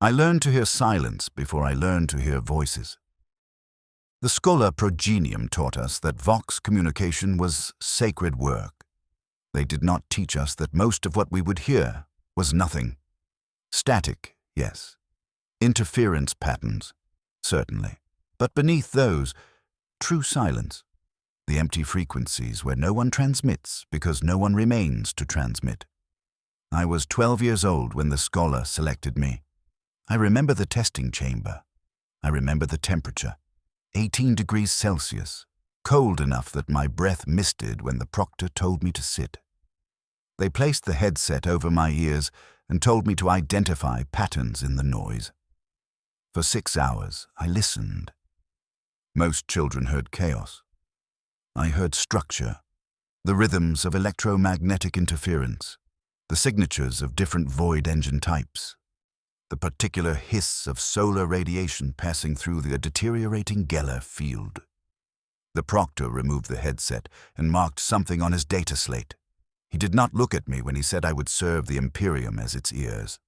I learned to hear silence before I learned to hear voices. The schola progenium taught us that vox communication was sacred work. They did not teach us that most of what we would hear was nothing. Static, yes. Interference patterns, certainly. But beneath those, true silence. The empty frequencies where no one transmits because no one remains to transmit. I was 12 years old when the scholar selected me. I remember the testing chamber. I remember the temperature. 18 degrees Celsius, cold enough that my breath misted when the proctor told me to sit. They placed the headset over my ears and told me to identify patterns in the noise. For 6 hours, I listened. Most children heard chaos. I heard structure, the rhythms of electromagnetic interference, the signatures of different void engine types, the particular hiss of solar radiation passing through the deteriorating Geller field. The proctor removed the headset and marked something on his data slate. He did not look at me when he said I would serve the Imperium as its ears.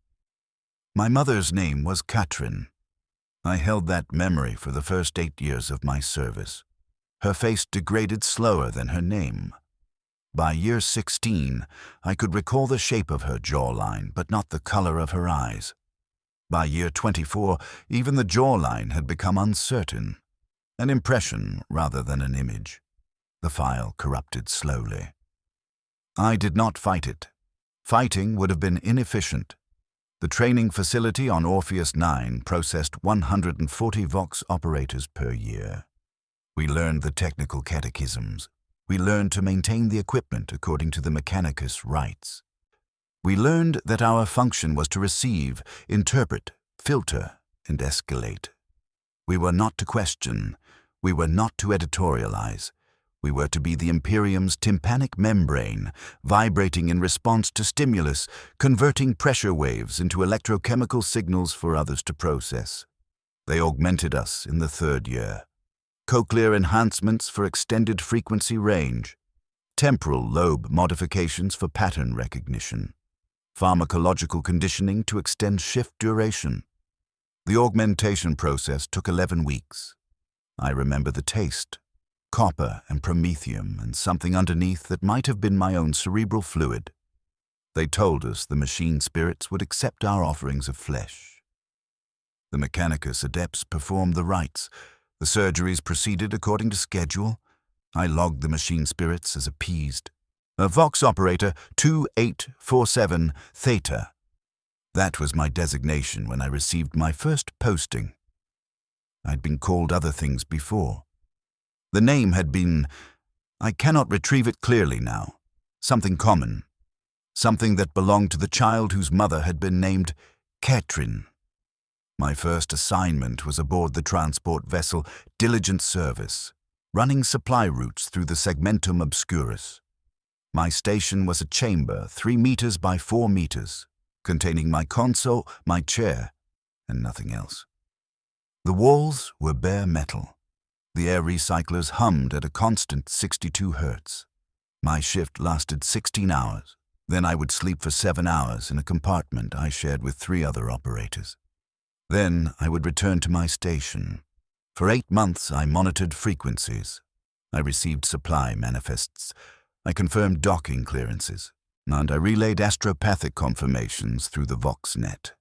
My mother's name was Katrin. I held that memory for the first 8 years of my service. Her face degraded slower than her name. By year 16, I could recall the shape of her jawline, but not the color of her eyes. By year 24, even the jawline had become uncertain, an impression rather than an image. The file corrupted slowly. I did not fight it. Fighting would have been inefficient. The training facility on Orpheus 9 processed 140 Vox operators per year. We learned the technical catechisms. We learned to maintain the equipment according to the Mechanicus rites. We learned that our function was to receive, interpret, filter, and escalate. We were not to question. We were not to editorialize. We were to be the Imperium's tympanic membrane, vibrating in response to stimulus, converting pressure waves into electrochemical signals for others to process. They augmented us in the 3rd year. Cochlear enhancements for extended frequency range. Temporal lobe modifications for pattern recognition. Pharmacological conditioning to extend shift duration. The augmentation process took 11 weeks. I remember the taste, copper and promethium, and something underneath that might have been my own cerebral fluid. They told us the machine spirits would accept our offerings of flesh. The Mechanicus adepts performed the rites. The surgeries proceeded according to schedule. I logged the machine spirits as appeased. A Vox operator 2847 Theta. That was my designation when I received my first posting. I'd been called other things before. The name had been, I cannot retrieve it clearly now, something common, something that belonged to the child whose mother had been named Katrin. My first assignment was aboard the transport vessel Diligent Service, running supply routes through the Segmentum Obscurus. My station was a chamber 3 meters by 4 meters, containing my console, my chair, and nothing else. The walls were bare metal. The air recyclers hummed at a constant 62 hertz. My shift lasted 16 hours. Then I would sleep for 7 hours in a compartment I shared with 3 other operators. Then I would return to my station. For 8 months I monitored frequencies. I received supply manifests. I confirmed docking clearances, and I relayed astropathic confirmations through the VoxNet.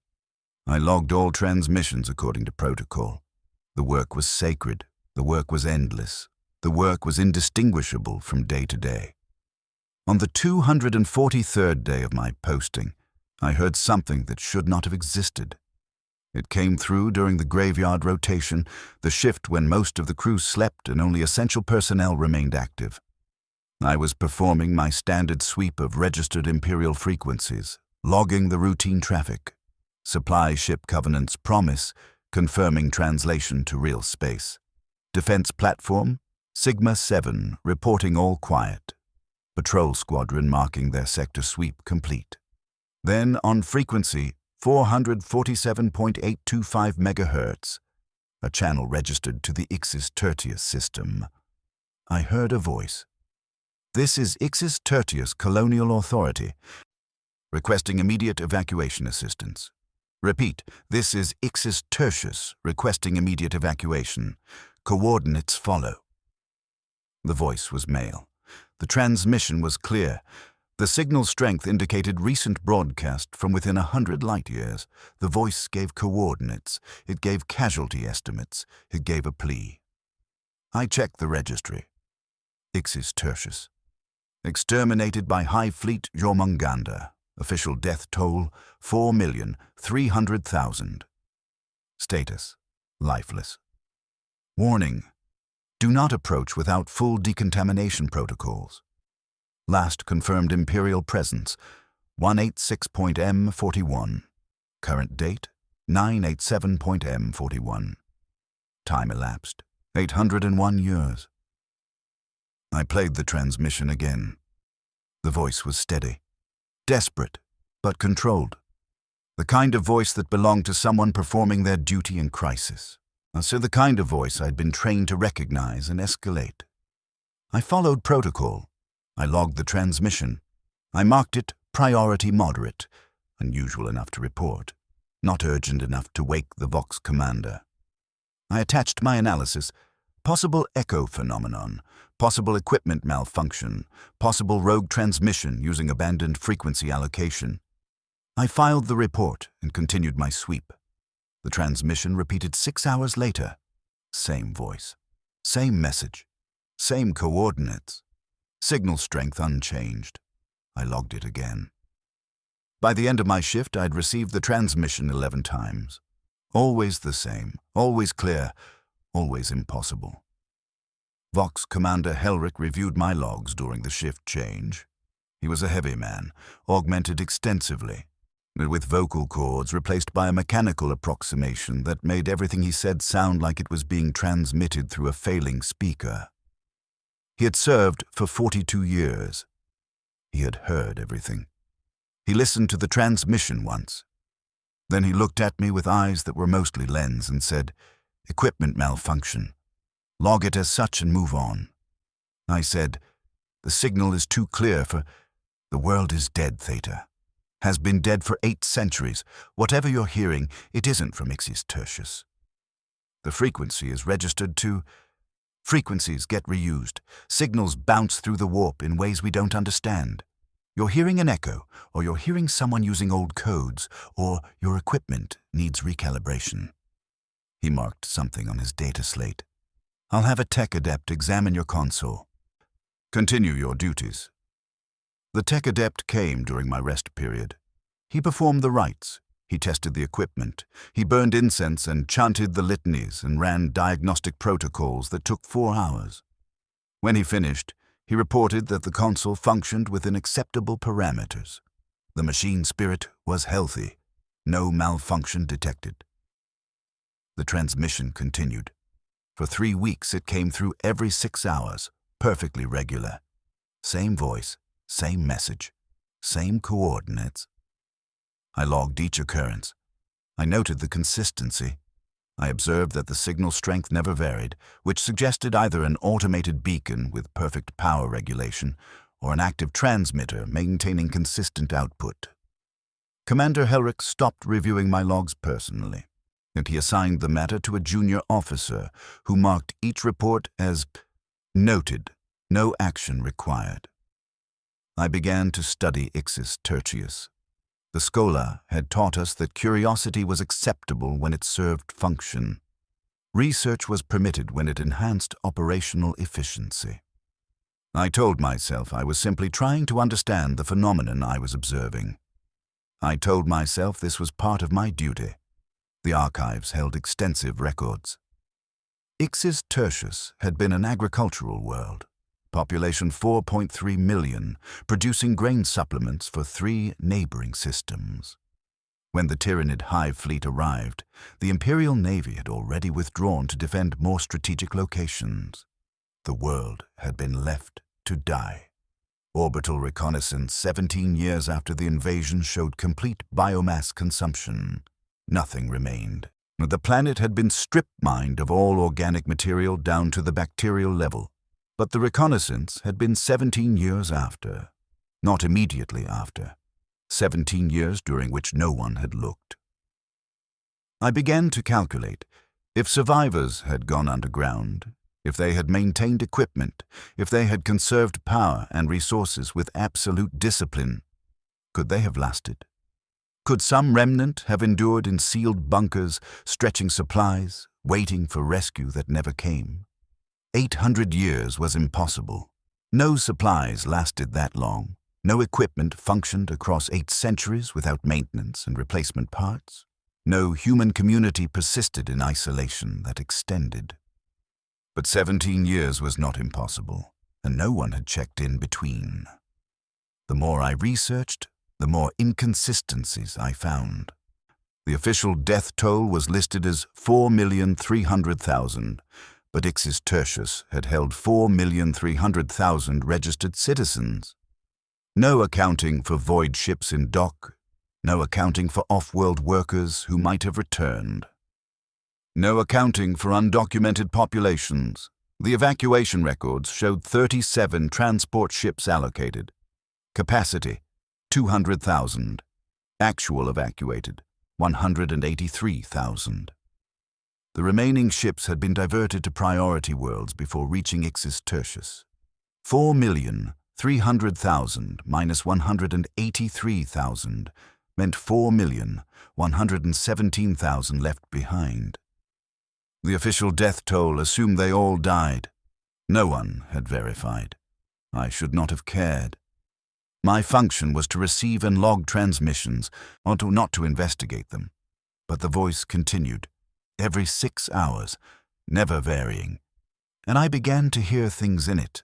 I logged all transmissions according to protocol. The work was sacred. The work was endless. The work was indistinguishable from day to day. On the 243rd day of my posting, I heard something that should not have existed. It came through during the graveyard rotation, the shift when most of the crew slept and only essential personnel remained active. I was performing my standard sweep of registered Imperial frequencies, logging the routine traffic. Supply ship covenants promise, confirming translation to real space. Defense platform, Sigma 7, reporting all quiet. Patrol squadron marking their sector sweep complete. Then on frequency 447.825 MHz, a channel registered to the Ixis Tertius system, I heard a voice. This is Ixis Tertius Colonial Authority, requesting immediate evacuation assistance. Repeat, this is Ixis Tertius requesting immediate evacuation. Coordinates follow. The voice was male. The transmission was clear. The signal strength indicated recent broadcast from within 100 light-years. The voice gave coordinates. It gave casualty estimates. It gave a plea. I checked the registry. Ixis Tertius. Exterminated by Hive Fleet Jormungandr. Official death toll, 4,300,000. Status, lifeless. Warning, do not approach without full decontamination protocols. Last confirmed Imperial presence, 186.M41. Current date, 987.M41. Time elapsed, 801 years. I played the transmission again. The voice was steady. Desperate, but controlled. The kind of voice that belonged to someone performing their duty in crisis. So the kind of voice I'd been trained to recognize and escalate. I followed protocol. I logged the transmission. I marked it priority moderate, unusual enough to report, not urgent enough to wake the Vox commander. I attached my analysis. Possible echo phenomenon, possible equipment malfunction, possible rogue transmission using abandoned frequency allocation. I filed the report and continued my sweep. The transmission repeated 6 hours later. Same voice, same message, same coordinates. Signal strength unchanged. I logged it again. By the end of my shift, I'd received the transmission 11 times. Always the same, always clear, always impossible. Vox Commander Helric reviewed my logs during the shift change. He was a heavy man, augmented extensively, with vocal cords replaced by a mechanical approximation that made everything he said sound like it was being transmitted through a failing speaker. He had served for 42 years. He had heard everything. He listened to the transmission once. Then he looked at me with eyes that were mostly lens and said, "Equipment malfunction. Log it as such and move on." I said, "The signal is too clear for... The world is dead, Theta. Has been dead for 8 centuries. Whatever you're hearing, it isn't from Ixis Tertius. The frequency is registered to... Frequencies get reused. Signals bounce through the warp in ways we don't understand. You're hearing an echo, or you're hearing someone using old codes, or your equipment needs recalibration." He marked something on his data slate. "I'll have a tech adept examine your console. Continue your duties." The tech adept came during my rest period. He performed the rites. He tested the equipment. He burned incense and chanted the litanies and ran diagnostic protocols that took 4 hours. When he finished, he reported that the console functioned within acceptable parameters. The machine spirit was healthy. No malfunction detected. The transmission continued. For 3 weeks it came through every 6 hours, perfectly regular. Same voice, same message, same coordinates. I logged each occurrence. I noted the consistency. I observed that the signal strength never varied, which suggested either an automated beacon with perfect power regulation or an active transmitter maintaining consistent output. Commander Helric stopped reviewing my logs personally, and he assigned the matter to a junior officer who marked each report as noted, no action required. I began to study Ixis Tertius. The Schola had taught us that curiosity was acceptable when it served function. Research was permitted when it enhanced operational efficiency. I told myself I was simply trying to understand the phenomenon I was observing. I told myself this was part of my duty. The archives held extensive records. Ixis Tertius had been an agricultural world. Population 4.3 million, producing grain supplements for 3 neighboring systems. When the Tyranid Hive Fleet arrived, the Imperial Navy had already withdrawn to defend more strategic locations. The world had been left to die. Orbital reconnaissance 17 years after the invasion showed complete biomass consumption. Nothing remained. The planet had been strip-mined of all organic material down to the bacterial level. But the reconnaissance had been 17 years after, not immediately after, 17 years during which no one had looked. I began to calculate. If survivors had gone underground, if they had maintained equipment, if they had conserved power and resources with absolute discipline, could they have lasted? Could some remnant have endured in sealed bunkers, stretching supplies, waiting for rescue that never came? 800 years was impossible. No supplies lasted that long. No equipment functioned across 8 centuries without maintenance and replacement parts. No human community persisted in isolation that extended. But 17 years was not impossible, and no one had checked in between. The more I researched, the more inconsistencies I found. The official death toll was listed as 4,300,000, but Ixis Tertius had held 4,300,000 registered citizens. No accounting for void ships in dock, no accounting for off-world workers who might have returned. No accounting for undocumented populations. The evacuation records showed 37 transport ships allocated. Capacity, 200,000. Actual evacuated, 183,000. The remaining ships had been diverted to priority worlds before reaching Ixis Tertius. 4,300,000 minus 183,000 meant 4,117,000 left behind. The official death toll assumed they all died. No one had verified. I should not have cared. My function was to receive and log transmissions, or not to investigate them. But the voice continued, every 6 hours, never varying, and I began to hear things in it.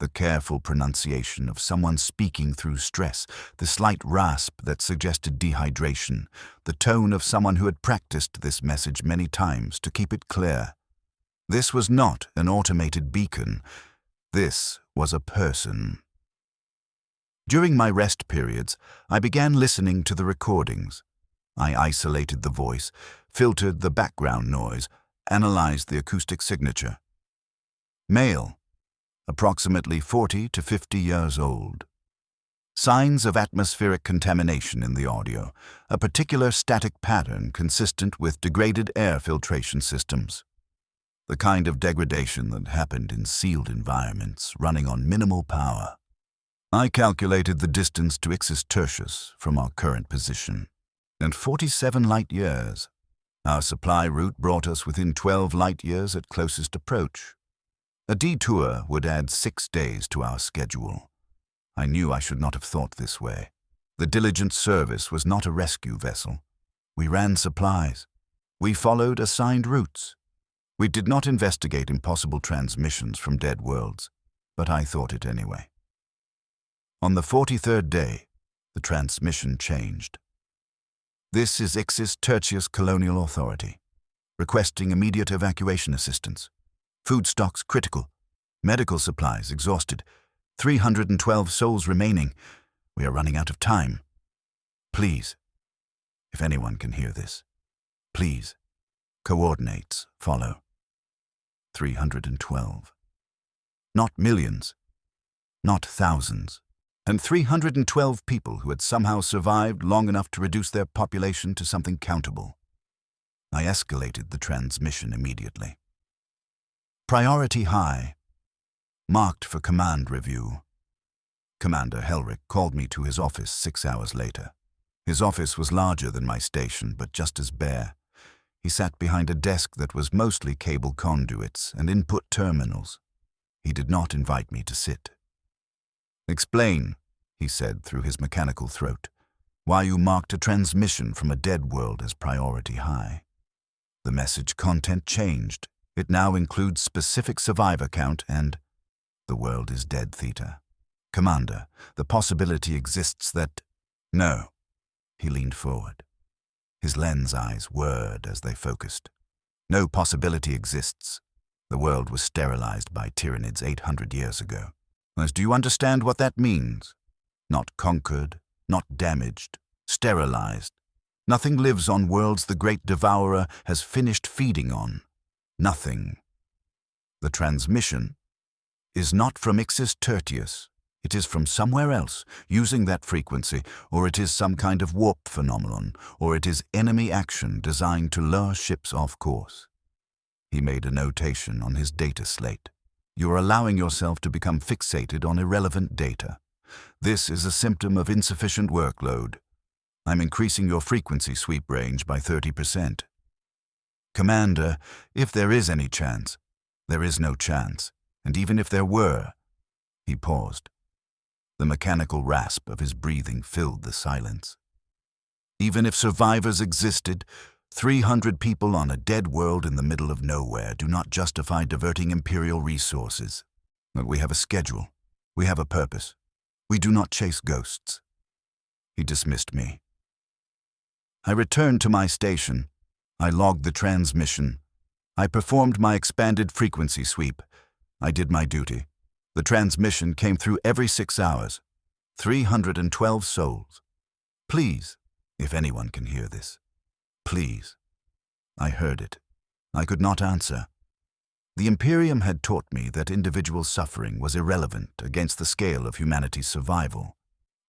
The careful pronunciation of someone speaking through stress, the slight rasp that suggested dehydration, the tone of someone who had practiced this message many times to keep it clear. This was not an automated beacon. This was a person. During my rest periods, I began listening to the recordings. I isolated the voice, filtered the background noise, analyzed the acoustic signature. Male. Approximately 40 to 50 years old. Signs of atmospheric contamination in the audio, a particular static pattern consistent with degraded air filtration systems. The kind of degradation that happened in sealed environments running on minimal power. I calculated the distance to Ixis Tertius from our current position, and 47 light years. Our supply route brought us within 12 light years at closest approach. A detour would add 6 days to our schedule. I knew I should not have thought this way. The diligent service was not a rescue vessel. We ran supplies. We followed assigned routes. We did not investigate impossible transmissions from dead worlds, but I thought it anyway. On the 43rd day, the transmission changed. This is Ixis Tertius Colonial Authority, requesting immediate evacuation assistance. Food stocks critical. Medical supplies exhausted. 312 souls remaining. We are running out of time. Please, if anyone can hear this, please, coordinates follow. 312. Not millions, not thousands, and 312 people who had somehow survived long enough to reduce their population to something countable. I escalated the transmission immediately. Priority high. Marked for command review. Commander Helric called me to his office 6 hours later. His office was larger than my station, but just as bare. He sat behind a desk that was mostly cable conduits and input terminals. He did not invite me to sit. Explain, he said through his mechanical throat, why you marked a transmission from a dead world as priority high. The message content changed. It now includes specific survivor count and the world is dead theta. Commander, the possibility exists that... No. He leaned forward. His lens eyes whirred as they focused. No possibility exists. The world was sterilized by Tyranids 800 years ago. Do you understand what that means? Not conquered, not damaged, sterilized. Nothing lives on worlds the great devourer has finished feeding on. Nothing. The transmission is not from Ixis Tertius, It is from somewhere else, using that frequency, or it is some kind of warp phenomenon, or it is enemy action designed to lure ships off course. He made a notation on his data slate. You are allowing yourself to become fixated on irrelevant data. This is a symptom of insufficient workload. I'm increasing your frequency sweep range by 30%. Commander, if there is any chance, there is no chance, and even if there were. He paused. The mechanical rasp of his breathing filled the silence. Even if survivors existed, 300 people on a dead world in the middle of nowhere do not justify diverting Imperial resources. But we have a schedule. We have a purpose. We do not chase ghosts. He dismissed me. I returned to my station. I logged the transmission. I performed my expanded frequency sweep. I did my duty. The transmission came through every 6 hours. 312 souls. Please, if anyone can hear this, please. I heard it. I could not answer. The Imperium had taught me that individual suffering was irrelevant against the scale of humanity's survival.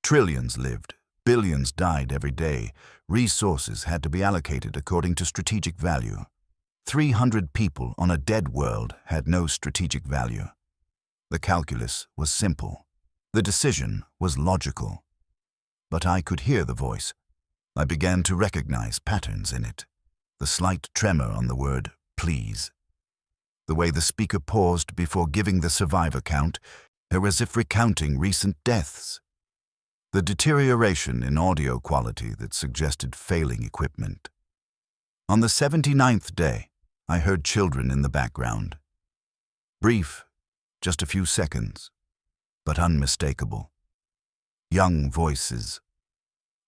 Trillions lived, billions died every day. Resources had to be allocated according to strategic value. 300 people on a dead world had no strategic value. The calculus was simple. The decision was logical. But I could hear the voice. I began to recognize patterns in it. The slight tremor on the word, please. The way the speaker paused before giving the survivor count, as if recounting recent deaths. The deterioration in audio quality that suggested failing equipment. On the 79th day, I heard children in the background. Brief, just a few seconds, but unmistakable. Young voices.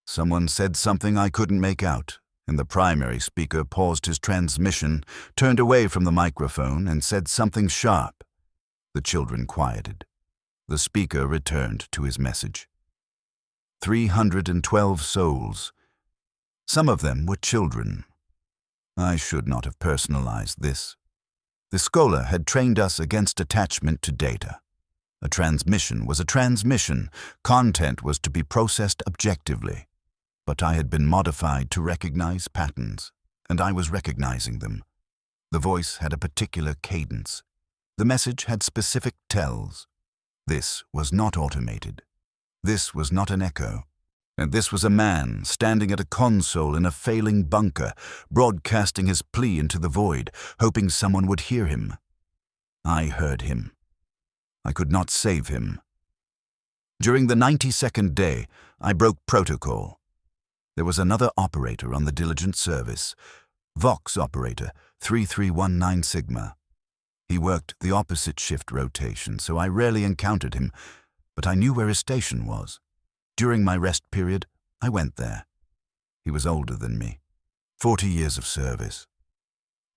Someone said something I couldn't make out, and the primary speaker paused his transmission, turned away from the microphone, and said something sharp. The children quieted. The speaker returned to his message. 312 souls. Some of them were children. I should not have personalized this. The scholar had trained us against attachment to data. A transmission was a transmission. Content was to be processed objectively. But I had been modified to recognize patterns, and I was recognizing them. The voice had a particular cadence. The message had specific tells. This was not automated. This was not an echo. And this was a man standing at a console in a failing bunker, broadcasting his plea into the void, hoping someone would hear him. I heard him. I could not save him. During the 92nd day, I broke protocol. There was another operator on the diligent service, Vox operator 3319 Sigma. He worked the opposite shift rotation, so I rarely encountered him, but I knew where his station was. During my rest period, I went there. He was older than me, 40 years of service.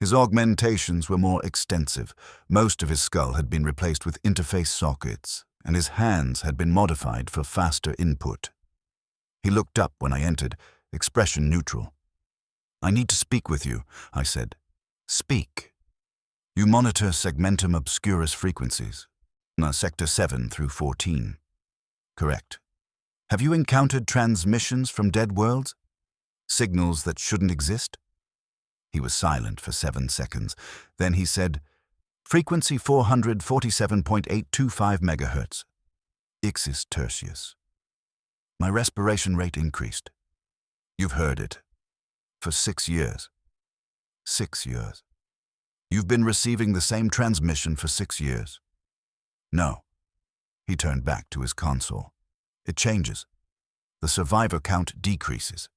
His augmentations were more extensive. Most of his skull had been replaced with interface sockets, and his hands had been modified for faster input. He looked up when I entered, expression neutral. "I need to speak with you," I said. "Speak." "You monitor segmentum obscurus frequencies, sector 7 through 14. "Correct." "Have you encountered transmissions from dead worlds? Signals that shouldn't exist?" He was silent for 7 seconds. Then he said, "Frequency 447.825 megahertz. Ixis tertius." My respiration rate increased. "You've heard it. For 6 years. 6 years. You've been receiving the same transmission for 6 years." "No." He turned back to his console. "It changes. The survivor count decreases.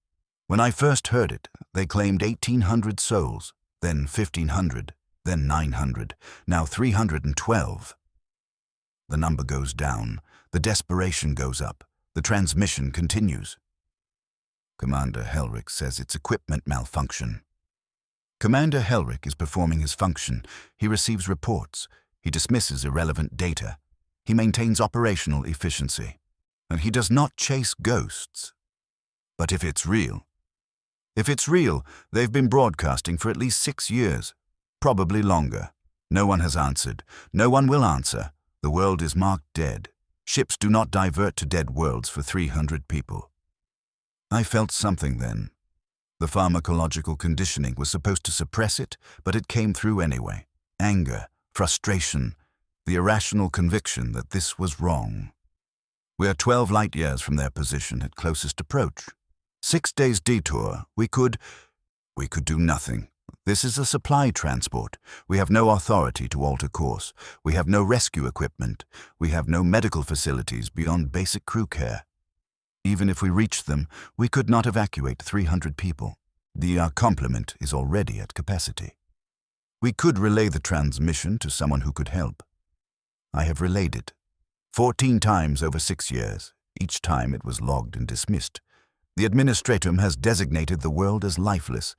When I first heard it, they claimed 1,800 souls, then 1,500, then 900, now 312. The number goes down, the desperation goes up, the transmission continues. Commander Helrick says it's equipment malfunction. Commander Helrick is performing his function. He receives reports. He dismisses irrelevant data. He maintains operational efficiency. And he does not chase ghosts. But if it's real, they've been broadcasting for at least 6 years, probably longer. No one has answered. No one will answer. The world is marked dead. Ships do not divert to dead worlds for 300 people. I felt something then. The pharmacological conditioning was supposed to suppress it, but it came through anyway. Anger, frustration, the irrational conviction that this was wrong. We are 12 light years from their position at closest approach. 6 days detour, we could do nothing. This is a supply transport. We have no authority to alter course. We have no rescue equipment. We have no medical facilities beyond basic crew care. Even if we reached them, we could not evacuate 300 people. The complement is already at capacity. We could relay the transmission to someone who could help. I have relayed it 14 times over 6 years. Each time it was logged and dismissed. The administratum has designated the world as lifeless.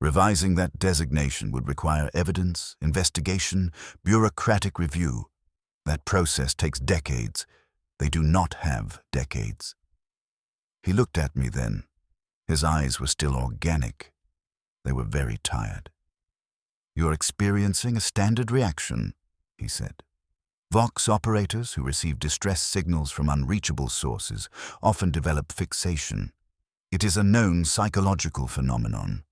Revising that designation would require evidence, investigation, bureaucratic review. That process takes decades. They do not have decades. He looked at me then. His eyes were still organic. They were very tired. "You're experiencing a standard reaction," he said. Vox operators who receive distress signals from unreachable sources often develop fixation. It is a known psychological phenomenon.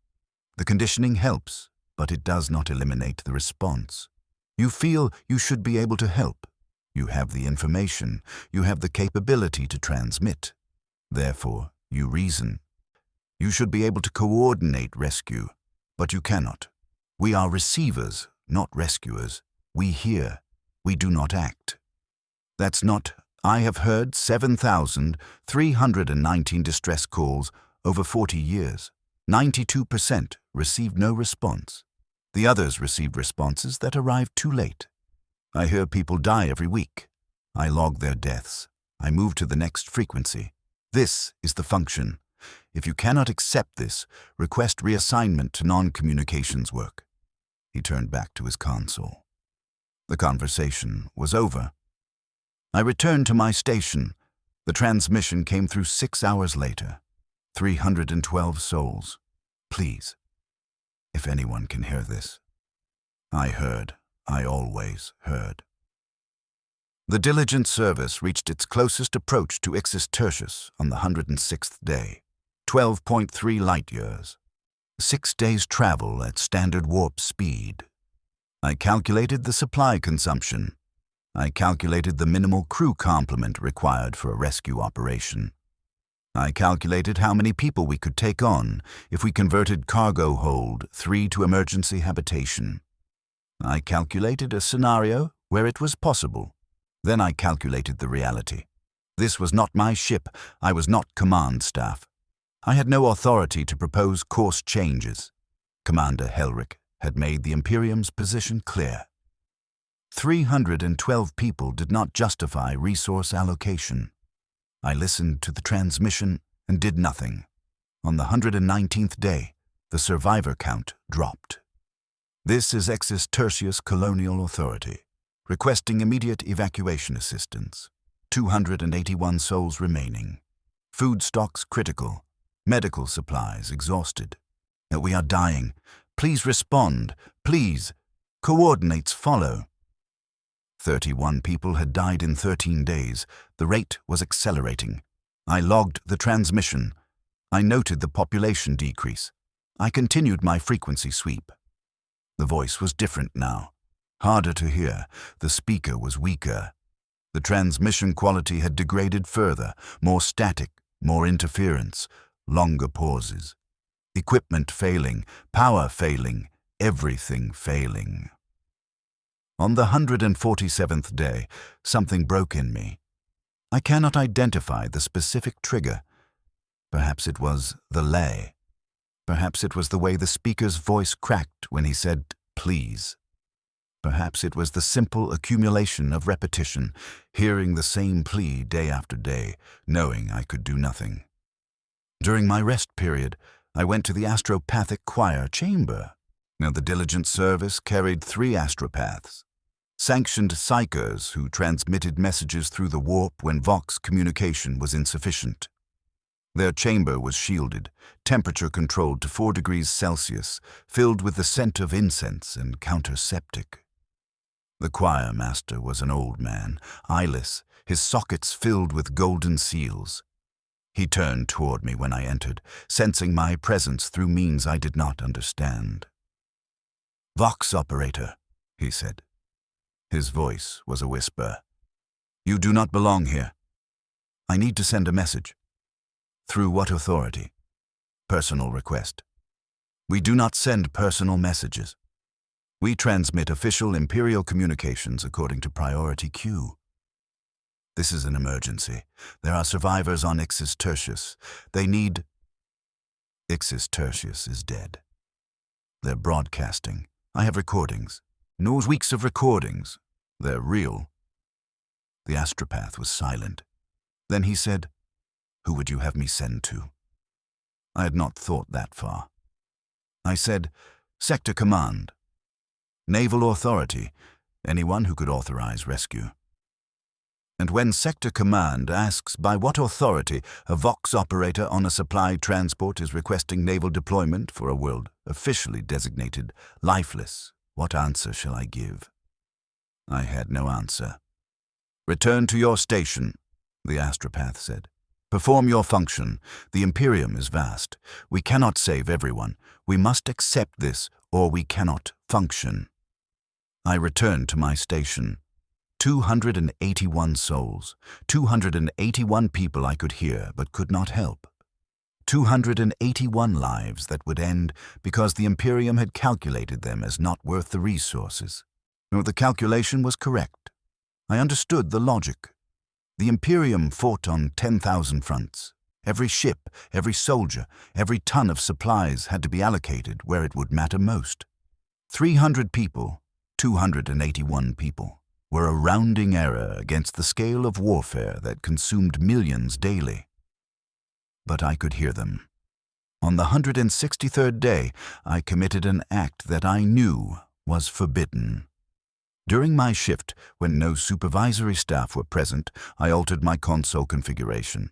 The conditioning helps, but it does not eliminate the response. You feel you should be able to help. You have the information. You have the capability to transmit. Therefore, you reason. You should be able to coordinate rescue, but you cannot. We are receivers, not rescuers. We hear. We do not act. That's not. I have heard 7,319 distress calls over 40 years. 92% received no response. The others received responses that arrived too late. I hear people die every week. I log their deaths. I move to the next frequency. This is the function. If you cannot accept this, request reassignment to non-communications work. He turned back to his console. The conversation was over. I returned to my station. The transmission came through 6 hours later. 312 souls. Please, if anyone can hear this. I heard. I always heard. The diligent service reached its closest approach to Ixis Tertius on the 106th day, 12.3 light years. 6 days' travel at standard warp speed. I calculated the supply consumption. I calculated the minimal crew complement required for a rescue operation. I calculated how many people we could take on if we converted cargo hold 3 to emergency habitation. I calculated a scenario where it was possible. Then I calculated the reality. This was not my ship. I was not command staff. I had no authority to propose course changes. Commander Helric had made the Imperium's position clear. 312 people did not justify resource allocation. I listened to the transmission and did nothing. On the 119th day, the survivor count dropped. This is Ixis Tertius Colonial Authority, requesting immediate evacuation assistance. 281 souls remaining. Food stocks critical. Medical supplies exhausted. We are dying. Please respond. Please. Coordinates follow. 31 people had died in 13 days. The rate was accelerating. I logged the transmission. I noted the population decrease. I continued my frequency sweep. The voice was different now. Harder to hear. The speaker was weaker. The transmission quality had degraded further. More static, more interference, longer pauses. Equipment failing, power failing, everything failing. On the 147th day, something broke in me. I cannot identify the specific trigger. Perhaps it was the lay. Perhaps it was the way the speaker's voice cracked when he said, "Please." Perhaps it was the simple accumulation of repetition, hearing the same plea day after day, knowing I could do nothing. During my rest period, I went to the astropathic choir chamber. Now the diligent service carried 3 astropaths, sanctioned psychers who transmitted messages through the warp when Vox communication was insufficient. Their chamber was shielded, temperature controlled to 4 degrees Celsius, filled with the scent of incense and counterseptic. The choir master was an old man, eyeless, his sockets filled with golden seals. He turned toward me when I entered, sensing my presence through means I did not understand. "Vox operator," he said. His voice was a whisper. "You do not belong here. I need to send a message." "Through what authority?" "Personal request." "We do not send personal messages. We transmit official Imperial communications according to priority queue." "This is an emergency. There are survivors on Ixis Tertius. They need—" "Ixis Tertius is dead. They're broadcasting. I have recordings. Knows weeks of recordings. They're real." The astropath was silent. Then he said, "Who would you have me send to?" I had not thought that far. I said, "Sector Command. Naval Authority, anyone who could authorize rescue." And when Sector Command asks by what authority a Vox operator on a supply transport is requesting naval deployment for a world officially designated lifeless, what answer shall I give? I had no answer. "Return to your station," the astropath said. "Perform your function. The Imperium is vast. We cannot save everyone. We must accept this, or we cannot function." I returned to my station. 281 souls, 281 people I could hear but could not help. 281 lives that would end because the Imperium had calculated them as not worth the resources. No, the calculation was correct. I understood the logic. The Imperium fought on 10,000 fronts. Every ship, every soldier, every ton of supplies had to be allocated where it would matter most. 300 people, 281 people, were a rounding error against the scale of warfare that consumed millions daily. But I could hear them. On the 163rd day, I committed an act that I knew was forbidden. During my shift, when no supervisory staff were present, I altered my console configuration.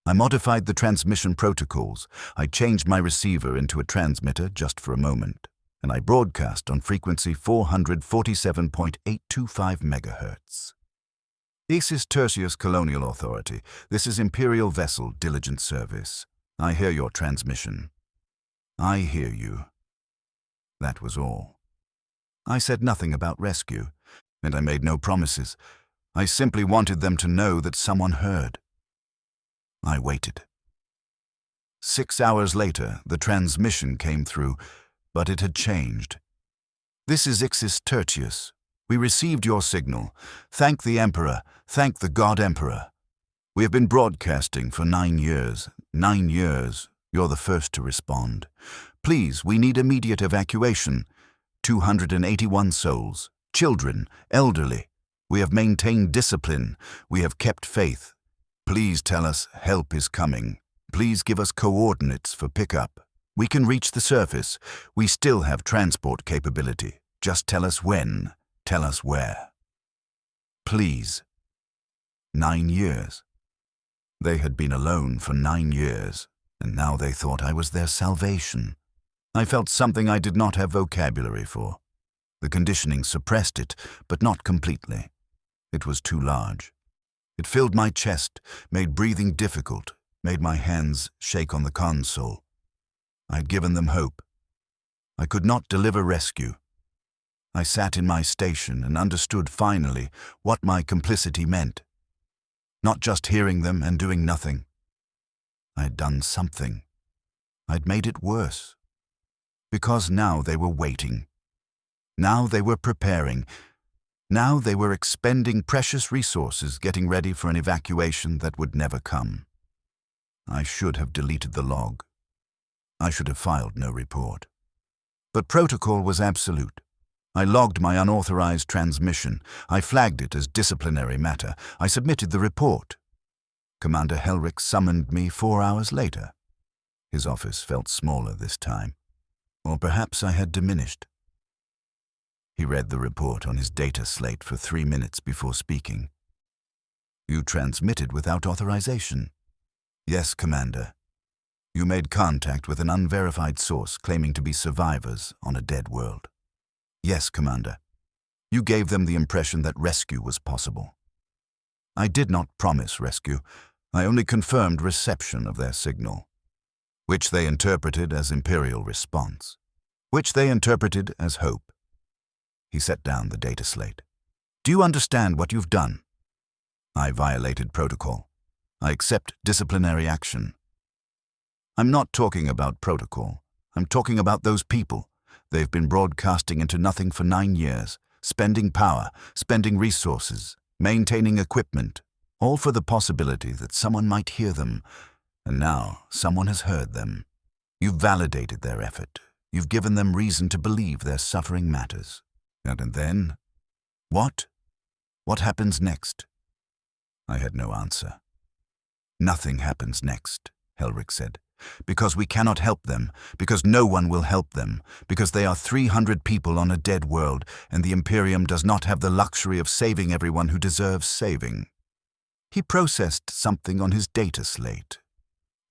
I modified the transmission protocols. I changed my receiver into a transmitter just for a moment, and I broadcast on frequency 447.825 MHz. "Ixis Tertius Colonial Authority, this is Imperial Vessel Diligent Service. I hear your transmission." "I hear you." That was all. I said nothing about rescue, and I made no promises. I simply wanted them to know that someone heard. I waited. 6 hours later, the transmission came through, but it had changed. "This is Ixis Tertius. We received your signal. Thank the Emperor. Thank the God Emperor. We have been broadcasting for 9 years. 9 years. You're the first to respond. Please, we need immediate evacuation. 281 souls. Children, elderly. We have maintained discipline. We have kept faith. Please tell us help is coming. Please give us coordinates for pickup. We can reach the surface. We still have transport capability. Just tell us when. Tell us where. Please." 9 years. They had been alone for 9 years, and now they thought I was their salvation. I felt something I did not have vocabulary for. The conditioning suppressed it, but not completely. It was too large. It filled my chest, made breathing difficult, made my hands shake on the console. I had given them hope. I could not deliver rescue. I sat in my station and understood finally what my complicity meant. Not just hearing them and doing nothing. I had done something. I'd made it worse. Because now they were waiting. Now they were preparing. Now they were expending precious resources getting ready for an evacuation that would never come. I should have deleted the log. I should have filed no report. But protocol was absolute. I logged my unauthorized transmission. I flagged it as disciplinary matter. I submitted the report. Commander Helrick summoned me 4 hours later. His office felt smaller this time. Or perhaps I had diminished. He read the report on his data slate for 3 minutes before speaking. "You transmitted without authorization." "Yes, Commander. You made contact with an unverified source claiming to be survivors on a dead world." "Yes, Commander." You gave them the impression that rescue was possible. I did not promise rescue. I only confirmed reception of their signal, which they interpreted as Imperial response, which they interpreted as hope. He set down the data slate. Do you understand what you've done? I violated protocol. I accept disciplinary action. I'm not talking about protocol. I'm talking about those people. They've been broadcasting into nothing for 9 years, spending power, spending resources, maintaining equipment, all for the possibility that someone might hear them. And now someone has heard them. You've validated their effort. You've given them reason to believe their suffering matters. And then, what? What happens next? I had no answer. Nothing happens next, Helric said, because we cannot help them, because no one will help them, because they are 300 people on a dead world, and the Imperium does not have the luxury of saving everyone who deserves saving. He processed something on his data slate.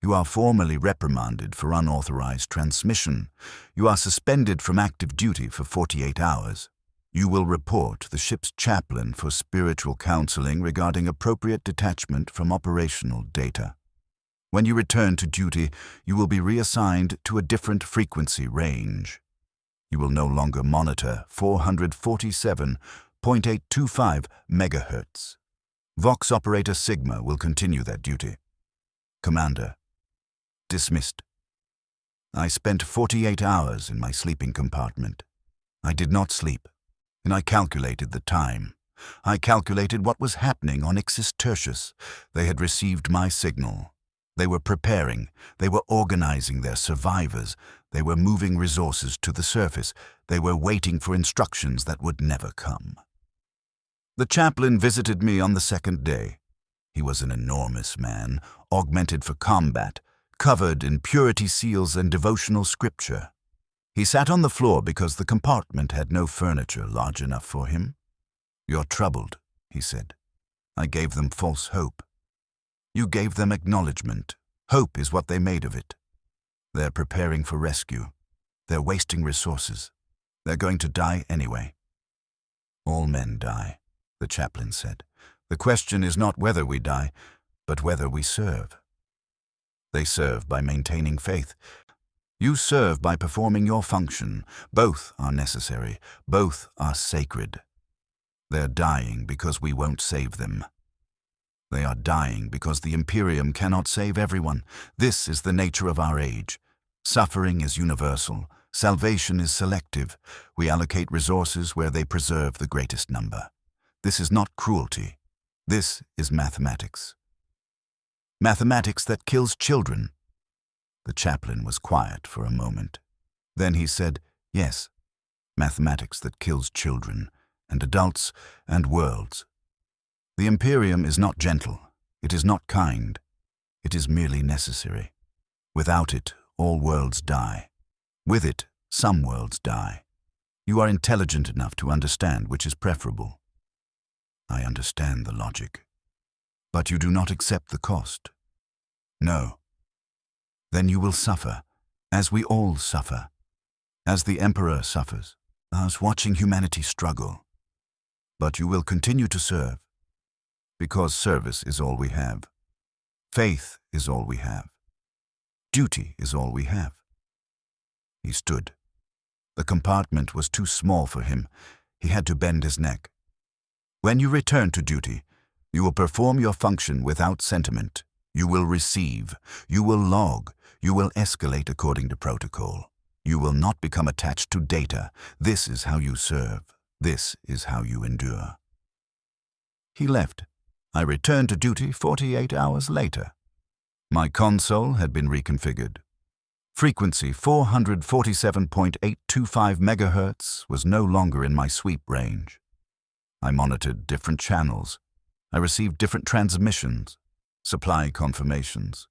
You are formally reprimanded for unauthorized transmission. You are suspended from active duty for 48 hours. You will report to the ship's chaplain for spiritual counseling regarding appropriate detachment from operational data. When you return to duty, you will be reassigned to a different frequency range. You will no longer monitor 447.825 megahertz. Vox Operator Sigma will continue that duty. Commander, dismissed. I spent 48 hours in my sleeping compartment. I did not sleep, and I calculated the time. I calculated what was happening on Ixis Tertius. They had received my signal. They were preparing. They were organizing their survivors. They were moving resources to the surface. They were waiting for instructions that would never come. The chaplain visited me on the second day. He was an enormous man, augmented for combat, covered in purity seals and devotional scripture. He sat on the floor because the compartment had no furniture large enough for him. You're troubled, he said. I gave them false hope. You gave them acknowledgement. Hope is what they made of it. They're preparing for rescue. They're wasting resources. They're going to die anyway. All men die, the chaplain said. The question is not whether we die, but whether we serve. They serve by maintaining faith. You serve by performing your function. Both are necessary. Both are sacred. They're dying because we won't save them. They are dying because the Imperium cannot save everyone. This is the nature of our age. Suffering is universal. Salvation is selective. We allocate resources where they preserve the greatest number. This is not cruelty. This is mathematics. Mathematics that kills children. The chaplain was quiet for a moment. Then he said, yes, mathematics that kills children, and adults, and worlds. The Imperium is not gentle. It is not kind. It is merely necessary. Without it, all worlds die. With it, some worlds die. You are intelligent enough to understand which is preferable. I understand the logic. But you do not accept the cost. No. Then you will suffer, as we all suffer, as the Emperor suffers, as watching humanity struggle. But you will continue to serve, because service is all we have. Faith is all we have. Duty is all we have. He stood. The compartment was too small for him. He had to bend his neck. When you return to duty, you will perform your function without sentiment. You will receive. You will log. You will escalate according to protocol. You will not become attached to data. This is how you serve. This is how you endure. He left. I returned to duty 48 hours later. My console had been reconfigured. Frequency 447.825 megahertz was no longer in my sweep range. I monitored different channels. I received different transmissions, supply confirmations,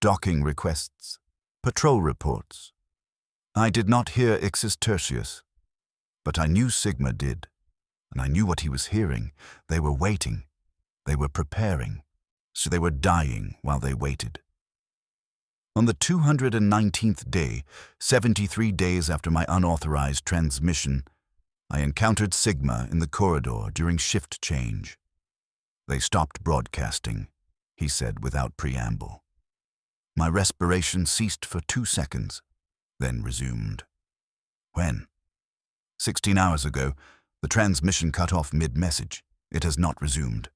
docking requests, patrol reports. I did not hear Ixis Tertius, but I knew Sigma did, and I knew what he was hearing. They were waiting. They were preparing, so they were dying while they waited. On the 219th day, 73 days after my unauthorized transmission, I encountered Sigma in the corridor during shift change. "They stopped broadcasting," he said without preamble. My respiration ceased for 2 seconds, then resumed. "When?" 16 hours ago. The transmission cut off mid-message. It has not resumed.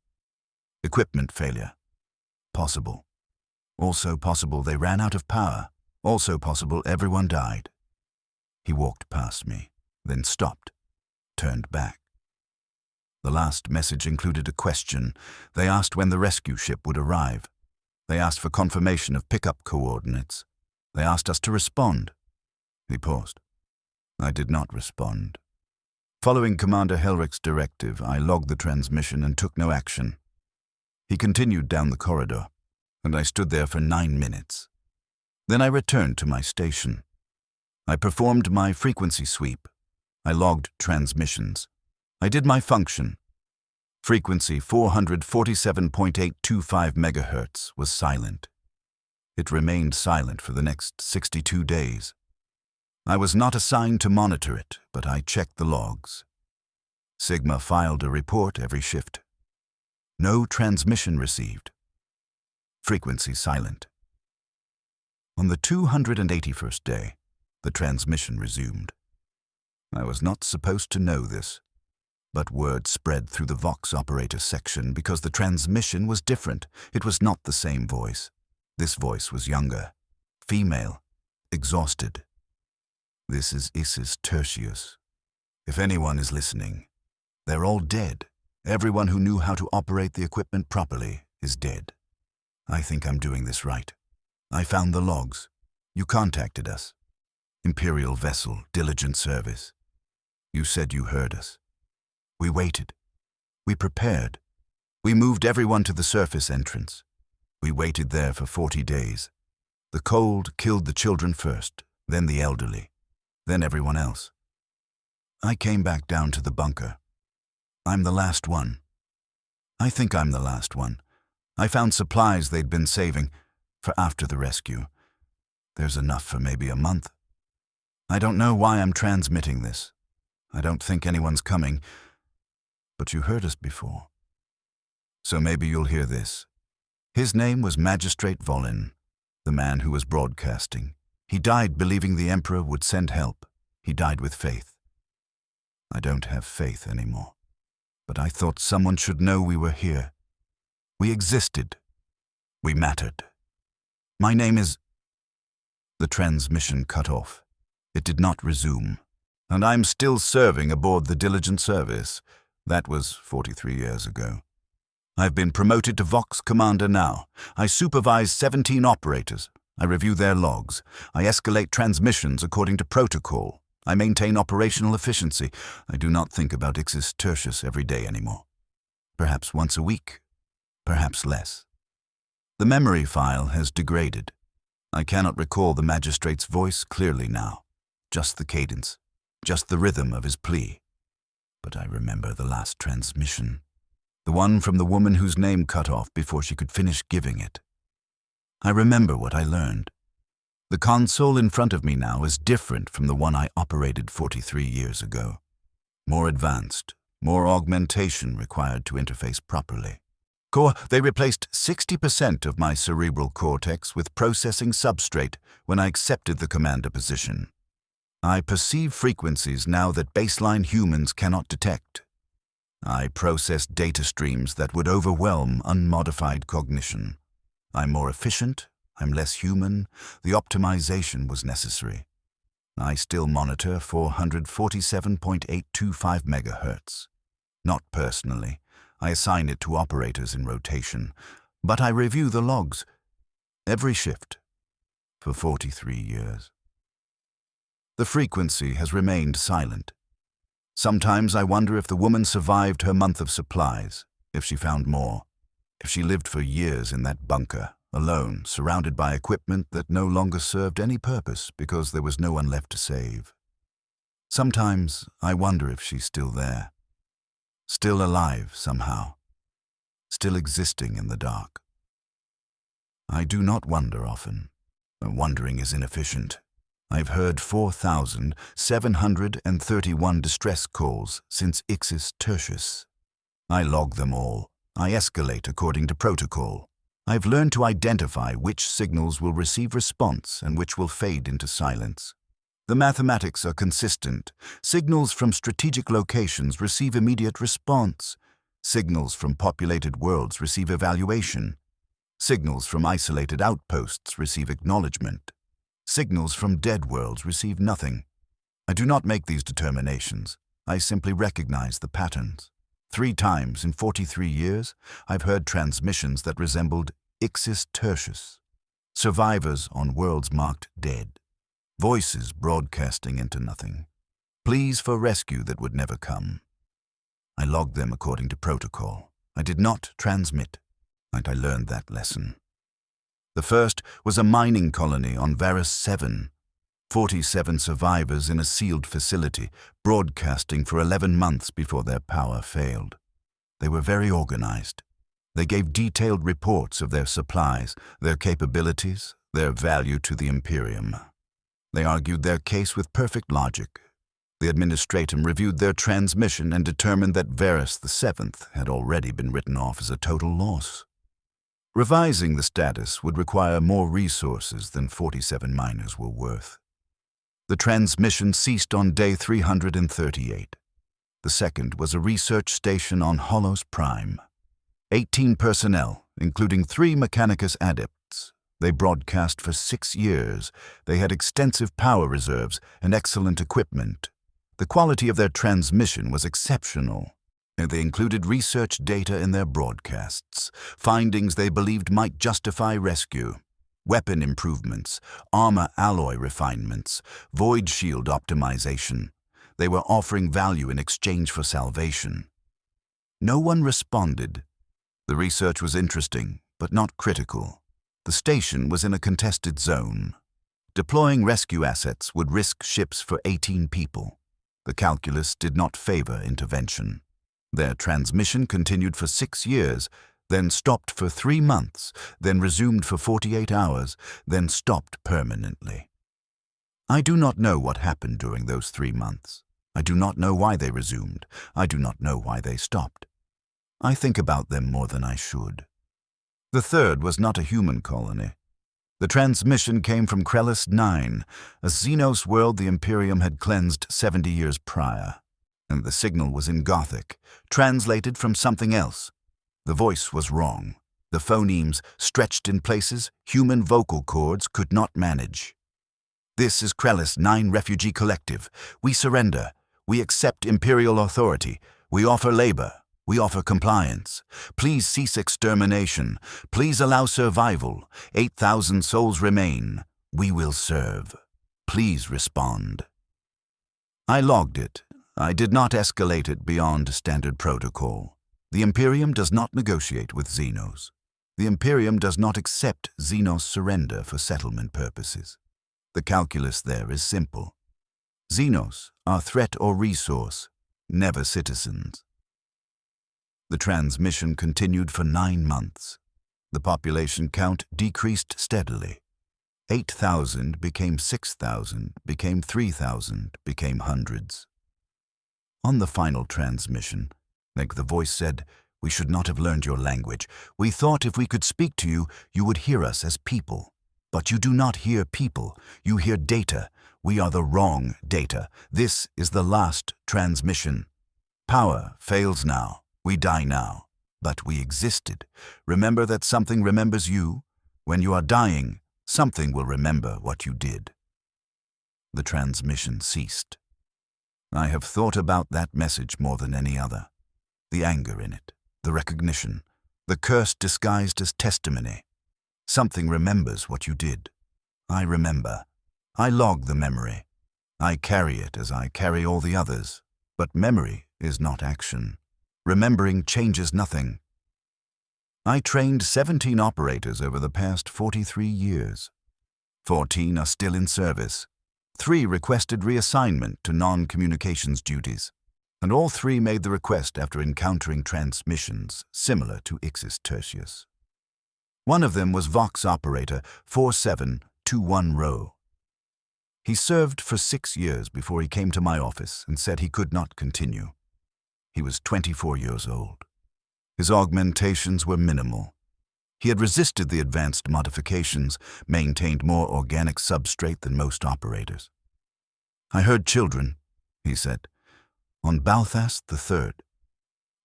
Equipment failure. Possible. Also possible they ran out of power. Also possible everyone died." He walked past me, then stopped, turned back. The last message included a question. They asked when the rescue ship would arrive. They asked for confirmation of pickup coordinates. They asked us to respond. He paused. I did not respond. Following Commander Helrich's directive, I logged the transmission and took no action. He continued down the corridor, and I stood there for 9 minutes. Then I returned to my station. I performed my frequency sweep. I logged transmissions. I did my function. Frequency 447.825 MHz was silent. It remained silent for the next 62 days. I was not assigned to monitor it, but I checked the logs. Sigma filed a report every shift. No transmission received. Frequency silent. On the 281st day, the transmission resumed. I was not supposed to know this, but word spread through the Vox operator section because the transmission was different. It was not the same voice. This voice was younger, female, exhausted. "This is Isis Tertius. If anyone is listening, they're all dead. Everyone who knew how to operate the equipment properly is dead. I think I'm doing this right. I found the logs. You contacted us. Imperial vessel, diligent service. You said you heard us. We waited. We prepared. We moved everyone to the surface entrance. We waited there for 40 days. The cold killed the children first, then the elderly, then everyone else. I came back down to the bunker. I'm the last one. I think I'm the last one. I found supplies they'd been saving for after the rescue. There's enough for maybe a month. I don't know why I'm transmitting this. I don't think anyone's coming, but you heard us before. So maybe you'll hear this. His name was Magistrate Volin, the man who was broadcasting. He died believing the Emperor would send help. He died with faith. I don't have faith anymore, but I thought someone should know we were here. We existed. We mattered. My name is... The transmission cut off. It did not resume, and I'm still serving aboard the Diligent Service. That was 43 years ago. I've been promoted to Vox Commander now. I supervise 17 operators. I review their logs. I escalate transmissions according to protocol. I maintain operational efficiency. I do not think about Ixis Tertius every day anymore. Perhaps once a week. Perhaps less. The memory file has degraded. I cannot recall the magistrate's voice clearly now. Just the cadence. Just the rhythm of his plea. But I remember the last transmission. The one from the woman whose name cut off before she could finish giving it. I remember what I learned. The console in front of me now is different from the one I operated 43 years ago. More advanced, more augmentation required to interface properly. They replaced 60% of my cerebral cortex with processing substrate when I accepted the commander position. I perceive frequencies now that baseline humans cannot detect. I process data streams that would overwhelm unmodified cognition. I'm more efficient, I'm less human, the optimization was necessary. I still monitor 447.825 MHz. Not personally. I assign it to operators in rotation, but I review the logs every shift for 43 years. The frequency has remained silent. Sometimes I wonder if the woman survived her month of supplies, if she found more, if she lived for years in that bunker, alone, surrounded by equipment that no longer served any purpose because there was no one left to save. Sometimes I wonder if she's still there. Still alive somehow, still existing in the dark. I do not wonder often. Wondering is inefficient. I've heard 4,731 distress calls since Ixis Tertius. I log them all. I escalate according to protocol. I've learned to identify which signals will receive response and which will fade into silence. The mathematics are consistent. Signals from strategic locations receive immediate response. Signals from populated worlds receive evaluation. Signals from isolated outposts receive acknowledgement. Signals from dead worlds receive nothing. I do not make these determinations. I simply recognize the patterns. 3 times in 43 years, I've heard transmissions that resembled Ixis Tertius. Survivors on worlds marked dead. Voices broadcasting into nothing. Pleas for rescue that would never come. I logged them according to protocol. I did not transmit, and I learned that lesson. The first was a mining colony on Varus 7. 47 survivors in a sealed facility, broadcasting for 11 months before their power failed. They were very organized. They gave detailed reports of their supplies, their capabilities, their value to the Imperium. They argued their case with perfect logic. The administratum reviewed their transmission and determined that Varus VII had already been written off as a total loss. Revising the status would require more resources than 47 miners were worth. The transmission ceased on day 338. The second was a research station on Holos Prime. 18 personnel, including 3 Mechanicus adepts. They broadcast for 6 years. They had extensive power reserves and excellent equipment. The quality of their transmission was exceptional. They included research data in their broadcasts, findings they believed might justify rescue, weapon improvements, armor alloy refinements, void shield optimization. They were offering value in exchange for salvation. No one responded. The research was interesting, but not critical. The station was in a contested zone. Deploying rescue assets would risk ships for 18 people. The calculus did not favor intervention. Their transmission continued for 6 years, then stopped for 3 months, then resumed for 48 hours, then stopped permanently. I do not know what happened during those 3 months. I do not know why they resumed. I do not know why they stopped. I think about them more than I should. The third was not a human colony. The transmission came from Krellis 9, a Xenos world the Imperium had cleansed 70 years prior. And the signal was in Gothic, translated from something else. The voice was wrong. The phonemes, stretched in places human vocal cords could not manage. This is Krellis 9 Refugee Collective. We surrender. We accept Imperial authority. We offer labor. We offer compliance. Please cease extermination. Please allow survival. 8,000 souls remain. We will serve. Please respond. I logged it. I did not escalate it beyond standard protocol. The Imperium does not negotiate with Xenos. The Imperium does not accept Xenos surrender for settlement purposes. The calculus there is simple. Xenos are threat or resource, never citizens. The transmission continued for 9 months. The population count decreased steadily. 8,000 became 6,000, became 3,000, became hundreds. On the final transmission, the voice said, "We should not have learned your language. We thought if we could speak to you, you would hear us as people. But you do not hear people. You hear data. We are the wrong data. This is the last transmission. Power fails now. We die now. But we existed. Remember that something remembers you. When you are dying, something will remember what you did." The transmission ceased. I have thought about that message more than any other. The anger in it, the recognition, the curse disguised as testimony. Something remembers what you did. I remember. I log the memory. I carry it as I carry all the others. But memory is not action. Remembering changes nothing. I trained 17 operators over the past 43 years. 14 are still in service. 3 requested reassignment to non-communications duties, and all 3 made the request after encountering transmissions similar to Ixis Tertius. One of them was Vox Operator 4721 Row. He served for 6 years before he came to my office and said he could not continue. He was 24 years old. His augmentations were minimal. He had resisted the advanced modifications, maintained more organic substrate than most operators. "I heard children," he said, "on Balthas III.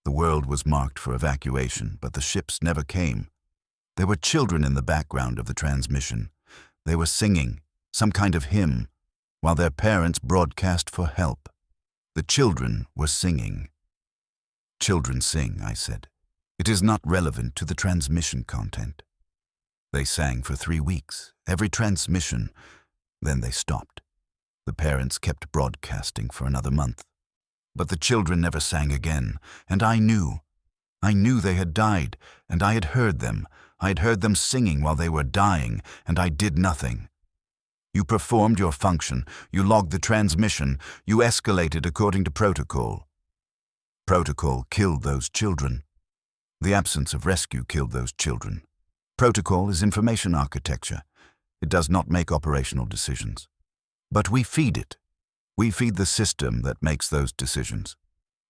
The world was marked for evacuation, but the ships never came. There were children in the background of the transmission. They were singing, some kind of hymn, while their parents broadcast for help. The children were singing." "Children sing," I said. "It is not relevant to the transmission content." They sang for 3 weeks, every transmission, then they stopped. The parents kept broadcasting for another month. But the children never sang again, and I knew they had died, and I had heard them. I had heard them singing while they were dying, and I did nothing. You performed your function, you logged the transmission, you escalated according to protocol. Protocol killed those children. The absence of rescue killed those children. Protocol is information architecture. It does not make operational decisions. But we feed it. We feed the system that makes those decisions.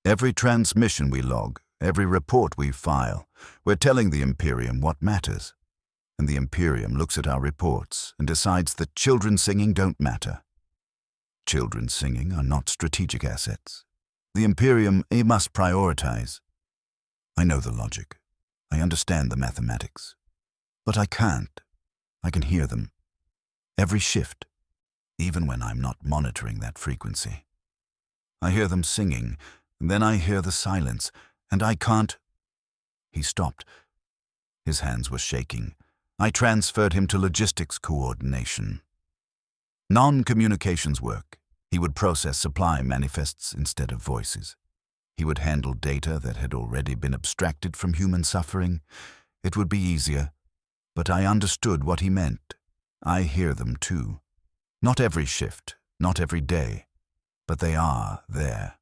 Every transmission we log, every report we file, we're telling the Imperium what matters. And the Imperium looks at our reports and decides that children singing don't matter. Children singing are not strategic assets. The Imperium must prioritize. I know the logic. I understand the mathematics. But I can't. I can hear them. Every shift, even when I'm not monitoring that frequency. I hear them singing, and then I hear the silence, and I can't. He stopped. His hands were shaking. I transferred him to logistics coordination. Non-communications work. He would process supply manifests instead of voices. He would handle data that had already been abstracted from human suffering. It would be easier, but I understood what he meant. I hear them too. Not every shift, not every day, but they are there.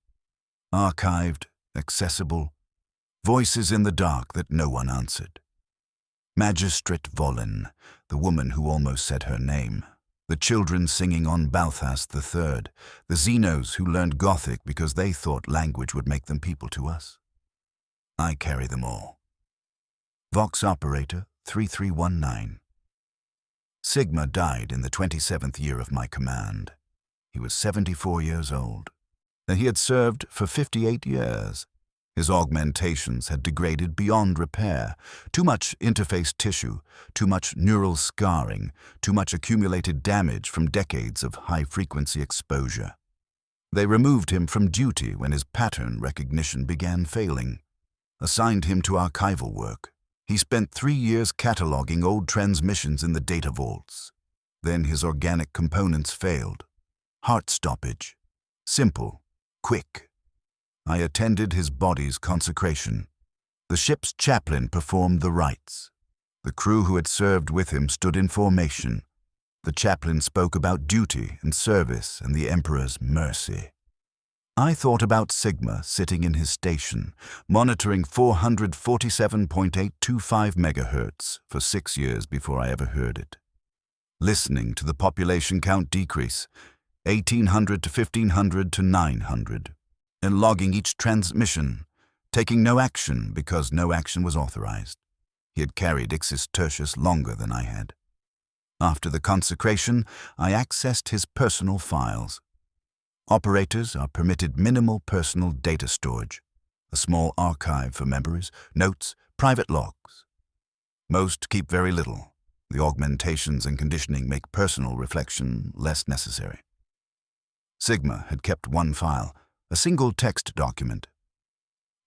Archived, accessible, voices in the dark that no one answered. Magistrate Volin, the woman who almost said her name, the children singing on Balthas III, the Xenos who learned Gothic because they thought language would make them people to us. I carry them all. Vox Operator 3319. Sigma died in the 27th year of my command. He was 74 years old. He had served for 58 years. His augmentations had degraded beyond repair. Too much interface tissue, too much neural scarring, too much accumulated damage from decades of high-frequency exposure. They removed him from duty when his pattern recognition began failing. Assigned him to archival work. He spent 3 years cataloging old transmissions in the data vaults. Then his organic components failed. Heart stoppage. Simple. Quick. I attended his body's consecration. The ship's chaplain performed the rites. The crew who had served with him stood in formation. The chaplain spoke about duty and service and the Emperor's mercy. I thought about Sigma sitting in his station, monitoring 447.825 megahertz for 6 years before I ever heard it. Listening to the population count decrease, 1,800 to 1,500 to 900, and logging each transmission, taking no action because no action was authorized. He had carried Ixis Tertius longer than I had. After the consecration, I accessed his personal files. Operators are permitted minimal personal data storage, a small archive for memories, notes, private logs. Most keep very little. The augmentations and conditioning make personal reflection less necessary. Sigma had kept one file, a single text document.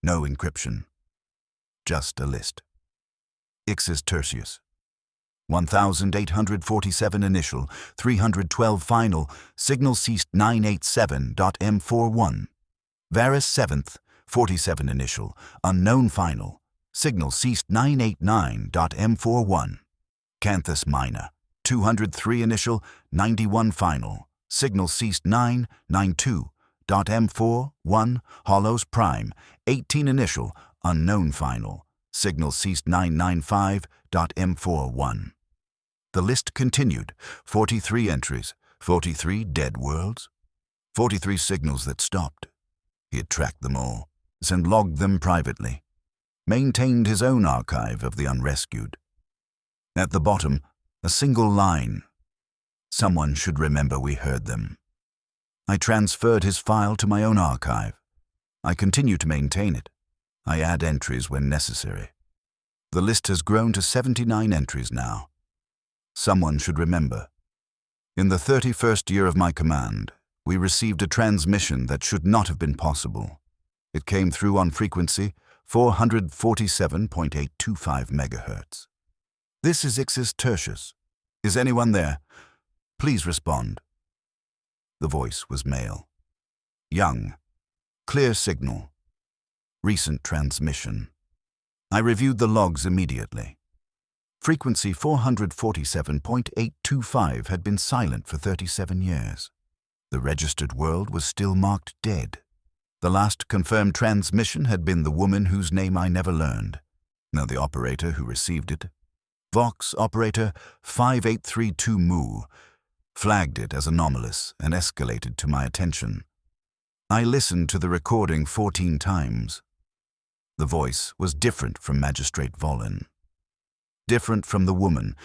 No encryption. Just a list. Ixis Tertius. 1847 initial, 312 final, signal ceased 987.m41. Varus 7th, 47 initial, unknown final, signal ceased 989.m41. Canthus Minor, 203 initial, 91 final, signal ceased 992.m41. Hollows Prime, 18 initial, unknown final, signal ceased 995.m41. The list continued, 43 entries, 43 dead worlds, 43 signals that stopped. He had tracked them all and logged them privately, maintained his own archive of the unrescued. At the bottom, a single line. Someone should remember we heard them. I transferred his file to my own archive. I continue to maintain it. I add entries when necessary. The list has grown to 79 entries now. Someone should remember. In the 31st year of my command, we received a transmission that should not have been possible. It came through on frequency 447.825 megahertz. This is Ixis Tertius. Is anyone there? Please respond. The voice was male. Young. Clear signal. Recent transmission. I reviewed the logs immediately. Frequency 447.825 had been silent for 37 years. The registered world was still marked dead. The last confirmed transmission had been the woman whose name I never learned. Now the operator who received it, Vox Operator 5832 Mu, flagged it as anomalous and escalated to my attention. I listened to the recording 14 times. The voice was different from Magistrate Volin. Different from the woman,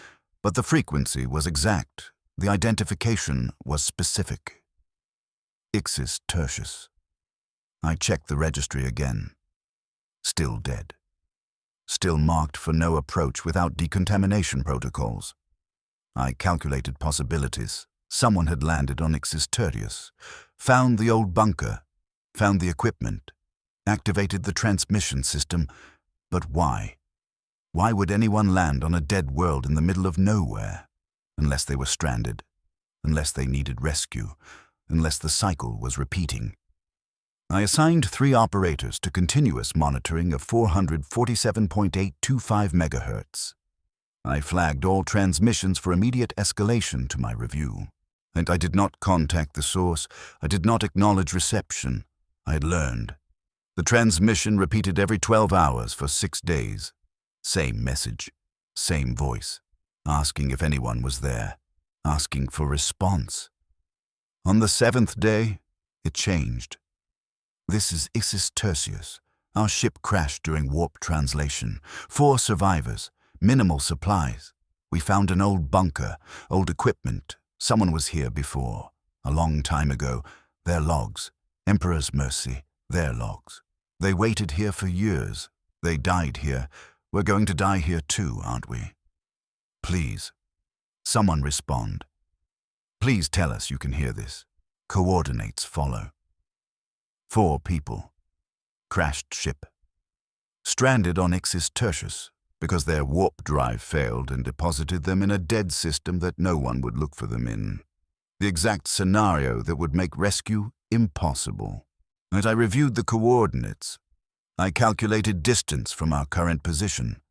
but the frequency was exact. The identification was specific. Ixis Tertius. I checked the registry again. Still dead. Still marked for no approach without decontamination protocols. I calculated possibilities. Someone had landed on Ixis Tertius, found the old bunker, found the equipment, activated the transmission system, but why? Why would anyone land on a dead world in the middle of nowhere? Unless they were stranded, unless they needed rescue, unless the cycle was repeating. I assigned 3 operators to continuous monitoring of 447.825 megahertz. I flagged all transmissions for immediate escalation to my review. And I did not contact the source. I did not acknowledge reception. I had learned. The transmission repeated every 12 hours for 6 days. Same message, same voice, asking if anyone was there, asking for response. On the 7th day, it changed. This is Ixis Tertius. Our ship crashed during warp translation. 4 survivors, minimal supplies. We found an old bunker, old equipment. Someone was here before, a long time ago. Their logs. Emperor's mercy, their logs. They waited here for years. They died here. We're going to die here too, aren't we? Please, someone respond. Please tell us you can hear this. Coordinates follow. 4 people. Crashed ship. Stranded on Ixis Tertius because their warp drive failed and deposited them in a dead system that no one would look for them in. The exact scenario that would make rescue impossible. And I reviewed the coordinates. I calculated distance from our current position.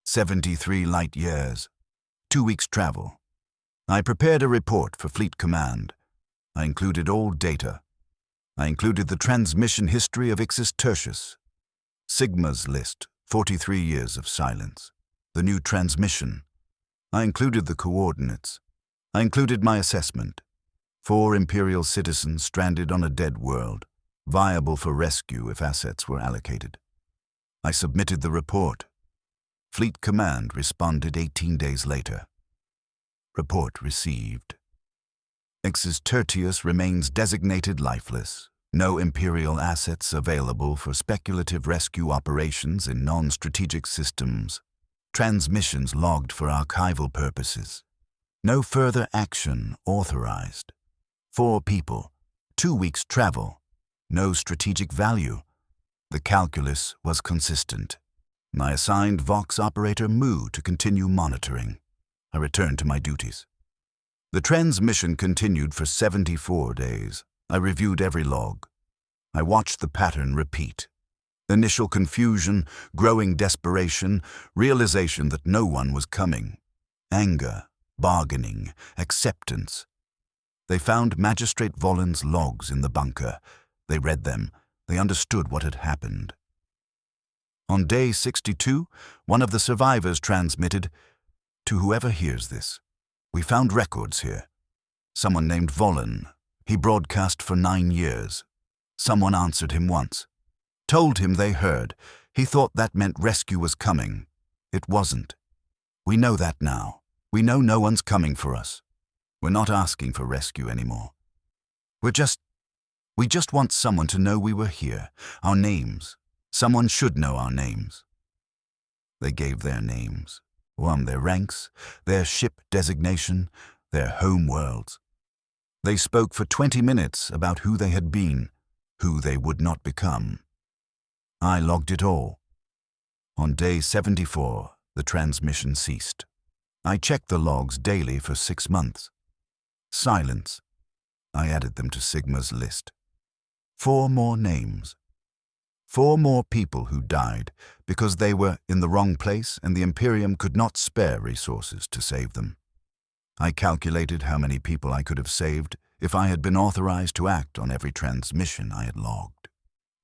73 light years. 2 weeks travel. I prepared a report for Fleet Command. I included all data. I included the transmission history of Ixis Tertius. Sigma's list, 43 years of silence. The new transmission. I included the coordinates. I included my assessment. 4 Imperial citizens stranded on a dead world, viable for rescue if assets were allocated. I submitted the report. Fleet Command responded 18 days later. Report received. Ixis Tertius remains designated lifeless. No Imperial assets available for speculative rescue operations in non-strategic systems. Transmissions logged for archival purposes. No further action authorized. 4 people. 2 weeks travel. No strategic value. The calculus was consistent. I assigned Vox Operator Mu to continue monitoring. I returned to my duties. The transmission continued for 74 days. I reviewed every log. I watched the pattern repeat. Initial confusion, growing desperation, realization that no one was coming. Anger, bargaining, acceptance. They found Magistrate Volin's logs in the bunker. They read them. They understood what had happened. On day 62, one of the survivors transmitted, "To whoever hears this, we found records here. Someone named Volin. He broadcast for 9 years. Someone answered him once. Told him they heard. He thought that meant rescue was coming. It wasn't. We know that now. We know no one's coming for us. We're not asking for rescue anymore. We just want someone to know we were here, our names. Someone should know our names. They gave their names, their ranks, their ship designation, their home worlds. They spoke for 20 minutes about who they had been, who they would not become. I logged it all. On day 74, the transmission ceased. I checked the logs daily for 6 months. Silence. I added them to Sigma's list. 4 more names. 4 more people who died because they were in the wrong place and the Imperium could not spare resources to save them. I calculated how many people I could have saved if I had been authorized to act on every transmission I had logged.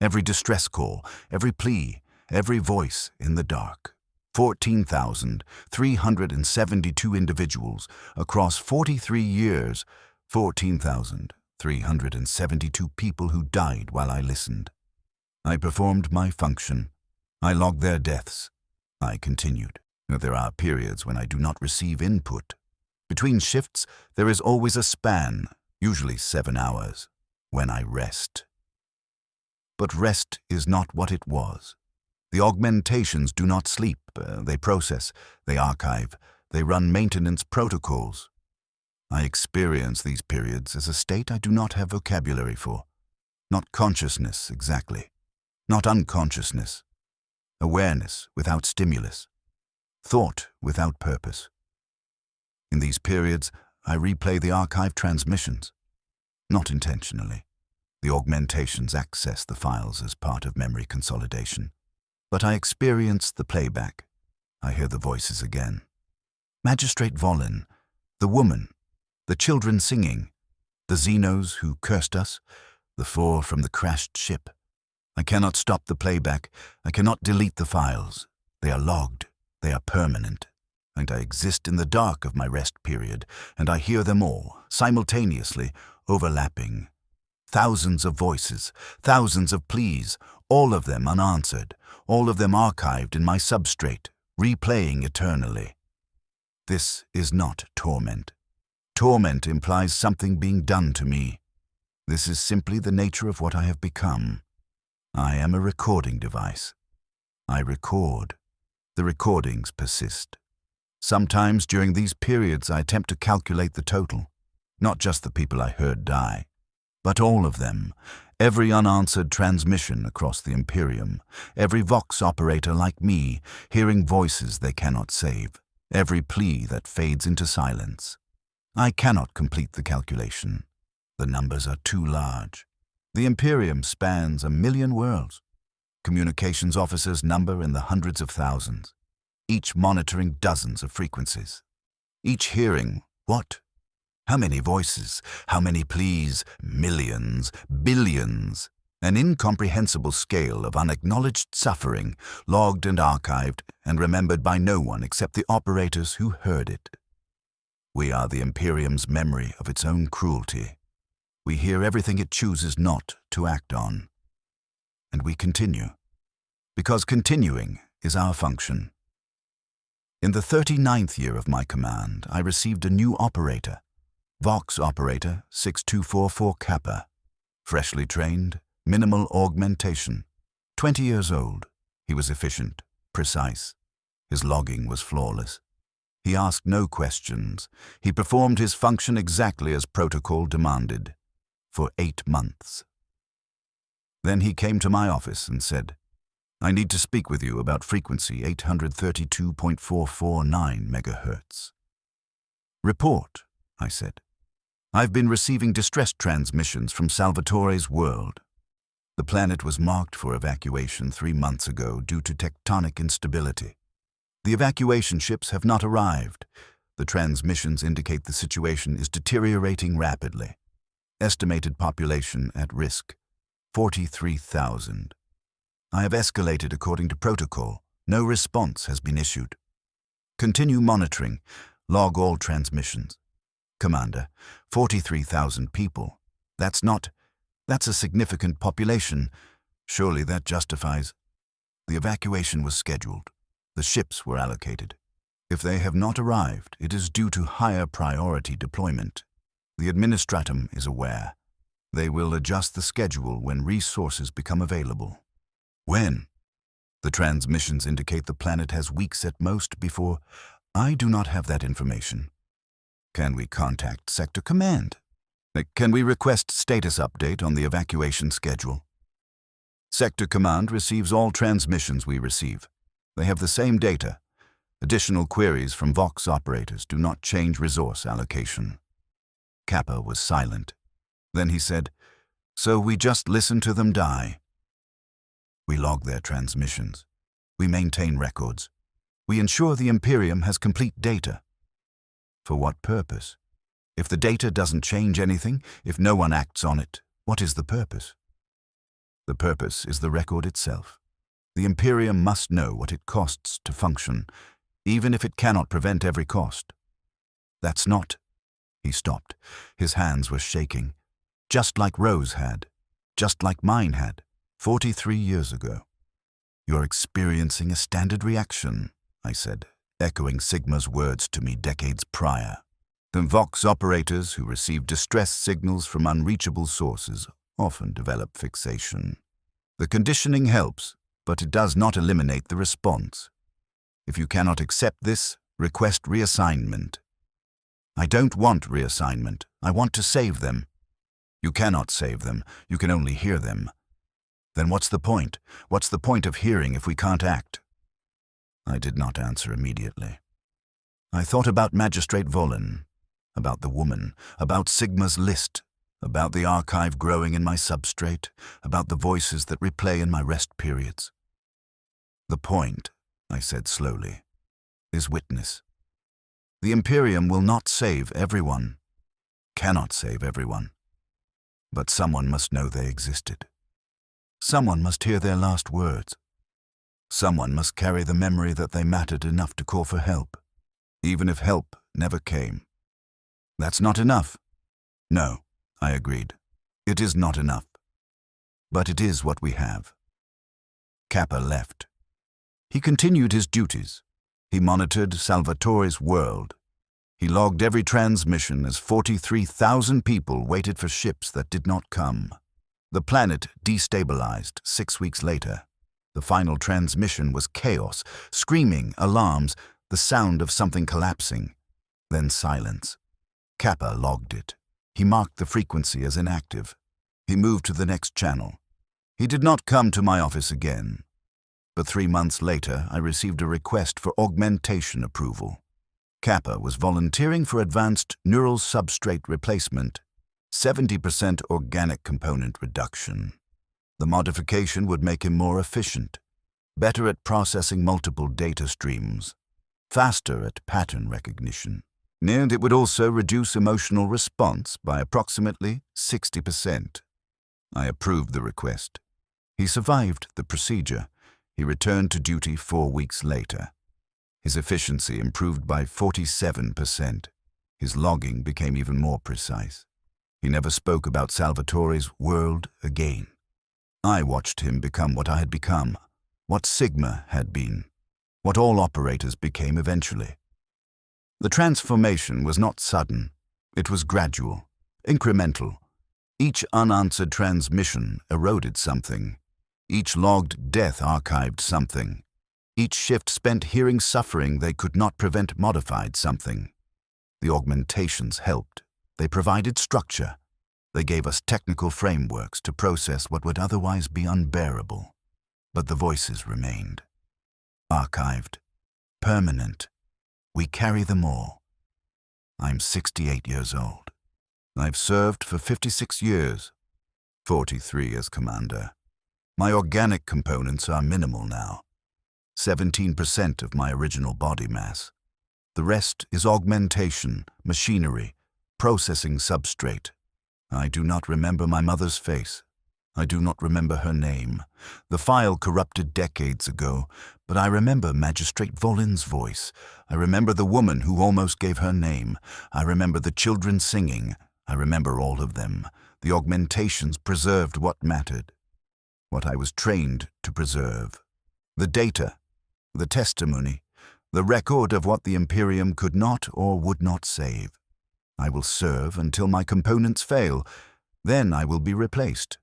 Every distress call, every plea, every voice in the dark. 14,372 individuals across 43 years, 14,372 people who died while I listened. I performed my function. I logged their deaths. I continued. There are periods when I do not receive input. Between shifts, there is always a span, usually 7 hours, when I rest. But rest is not what it was. The augmentations do not sleep. They process, they archive, they run maintenance protocols. I experience these periods as a state I do not have vocabulary for. Not consciousness, exactly. Not unconsciousness. Awareness without stimulus. Thought without purpose. In these periods, I replay the archive transmissions. Not intentionally. The augmentations access the files as part of memory consolidation. But I experience the playback. I hear the voices again. Magistrate Volin, the woman, the children singing, the Xenos who cursed us, the 4 from the crashed ship. I cannot stop the playback. I cannot delete the files. They are logged. They are permanent. And I exist in the dark of my rest period, and I hear them all, simultaneously, overlapping. Thousands of voices, thousands of pleas, all of them unanswered, all of them archived in my substrate, replaying eternally. This is not torment. Torment implies something being done to me. This is simply the nature of what I have become. I am a recording device. I record. The recordings persist. Sometimes during these periods I attempt to calculate the total, not just the people I heard die, but all of them, every unanswered transmission across the Imperium, every Vox operator like me, hearing voices they cannot save, every plea that fades into silence. I cannot complete the calculation. The numbers are too large. The Imperium spans 1 million worlds. Communications officers number in the hundreds of thousands, each monitoring dozens of frequencies, each hearing what? How many voices? How many pleas? Millions, billions. An incomprehensible scale of unacknowledged suffering, logged and archived and remembered by no one except the operators who heard it. We are the Imperium's memory of its own cruelty. We hear everything it chooses not to act on. And we continue, because continuing is our function. In the 39th year of my command, I received a new operator, Vox Operator 6244 Kappa, freshly trained, minimal augmentation, 20 years old. He was efficient, precise. His logging was flawless. He asked no questions. He performed his function exactly as protocol demanded, for 8 months. Then he came to my office and said, "I need to speak with you about frequency 832.449 megahertz." "Report," I said. "I've been receiving distress transmissions from Salvatore's world. The planet was marked for evacuation 3 months ago due to tectonic instability. The evacuation ships have not arrived. The transmissions indicate the situation is deteriorating rapidly. Estimated population at risk, 43,000. I have escalated according to protocol. No response has been issued. Continue monitoring. Log all transmissions. Commander, 43,000 people. That's a significant population. Surely that justifies. The evacuation was scheduled. The ships were allocated. If they have not arrived, it is due to higher priority deployment. The administratum is aware. They will adjust the schedule when resources become available. When? The transmissions indicate the planet has weeks at most before. I do not have that information. Can we contact Sector Command? Can we request status update on the evacuation schedule? Sector Command receives all transmissions we receive. They have the same data. Additional queries from Vox operators do not change resource allocation. Kappa was silent. Then he said, "So we just listen to them die." We log their transmissions. We maintain records. We ensure the Imperium has complete data. For what purpose? If the data doesn't change anything, if no one acts on it, what is the purpose? The purpose is the record itself. The Imperium must know what it costs to function, even if it cannot prevent every cost. That's not. He stopped. His hands were shaking, just like Rose had, just like mine had, 43 years ago. You're experiencing a standard reaction, I said, echoing Sigma's words to me decades prior. The Vox operators who receive distress signals from unreachable sources often develop fixation. The conditioning helps, but it does not eliminate the response. If you cannot accept this, request reassignment. I don't want reassignment. I want to save them. You cannot save them. You can only hear them. Then what's the point? What's the point of hearing if we can't act? I did not answer immediately. I thought about Magistrate Volin, about the woman, about Sigma's list, about the archive growing in my substrate, about the voices that replay in my rest periods. The point, I said slowly, is witness. The Imperium will not save everyone, cannot save everyone. But someone must know they existed. Someone must hear their last words. Someone must carry the memory that they mattered enough to call for help, even if help never came. That's not enough. No, I agreed. It is not enough. But it is what we have. Kappa left. He continued his duties. He monitored Salvatore's world. He logged every transmission as 43,000 people waited for ships that did not come. The planet destabilized 6 weeks later. The final transmission was chaos, screaming, alarms, the sound of something collapsing. Then silence. Kappa logged it. He marked the frequency as inactive. He moved to the next channel. He did not come to my office again. But 3 months later, I received a request for augmentation approval. Kappa was volunteering for advanced neural substrate replacement, 70% organic component reduction. The modification would make him more efficient, better at processing multiple data streams, faster at pattern recognition, and it would also reduce emotional response by approximately 60%. I approved the request. He survived the procedure. He returned to duty 4 weeks later. His efficiency improved by 47%. His logging became even more precise. He never spoke about Salvatore's world again. I watched him become what I had become, what Sigma had been, what all operators became eventually. The transformation was not sudden. It was gradual, incremental. Each unanswered transmission eroded something. Each logged death archived something. Each shift spent hearing suffering they could not prevent modified something. The augmentations helped. They provided structure. They gave us technical frameworks to process what would otherwise be unbearable. But the voices remained. Archived. Permanent. We carry them all. I'm 68 years old. I've served for 56 years, 43 as commander. My organic components are minimal now. 17% of my original body mass. The rest is augmentation, machinery, processing substrate. I do not remember my mother's face. I do not remember her name. The file corrupted decades ago, but I remember Magistrate Volin's voice. I remember the woman who almost gave her name. I remember the children singing. I remember all of them. The augmentations preserved what mattered, what I was trained to preserve. The data, the testimony, the record of what the Imperium could not or would not save. I will serve until my components fail. Then I will be replaced.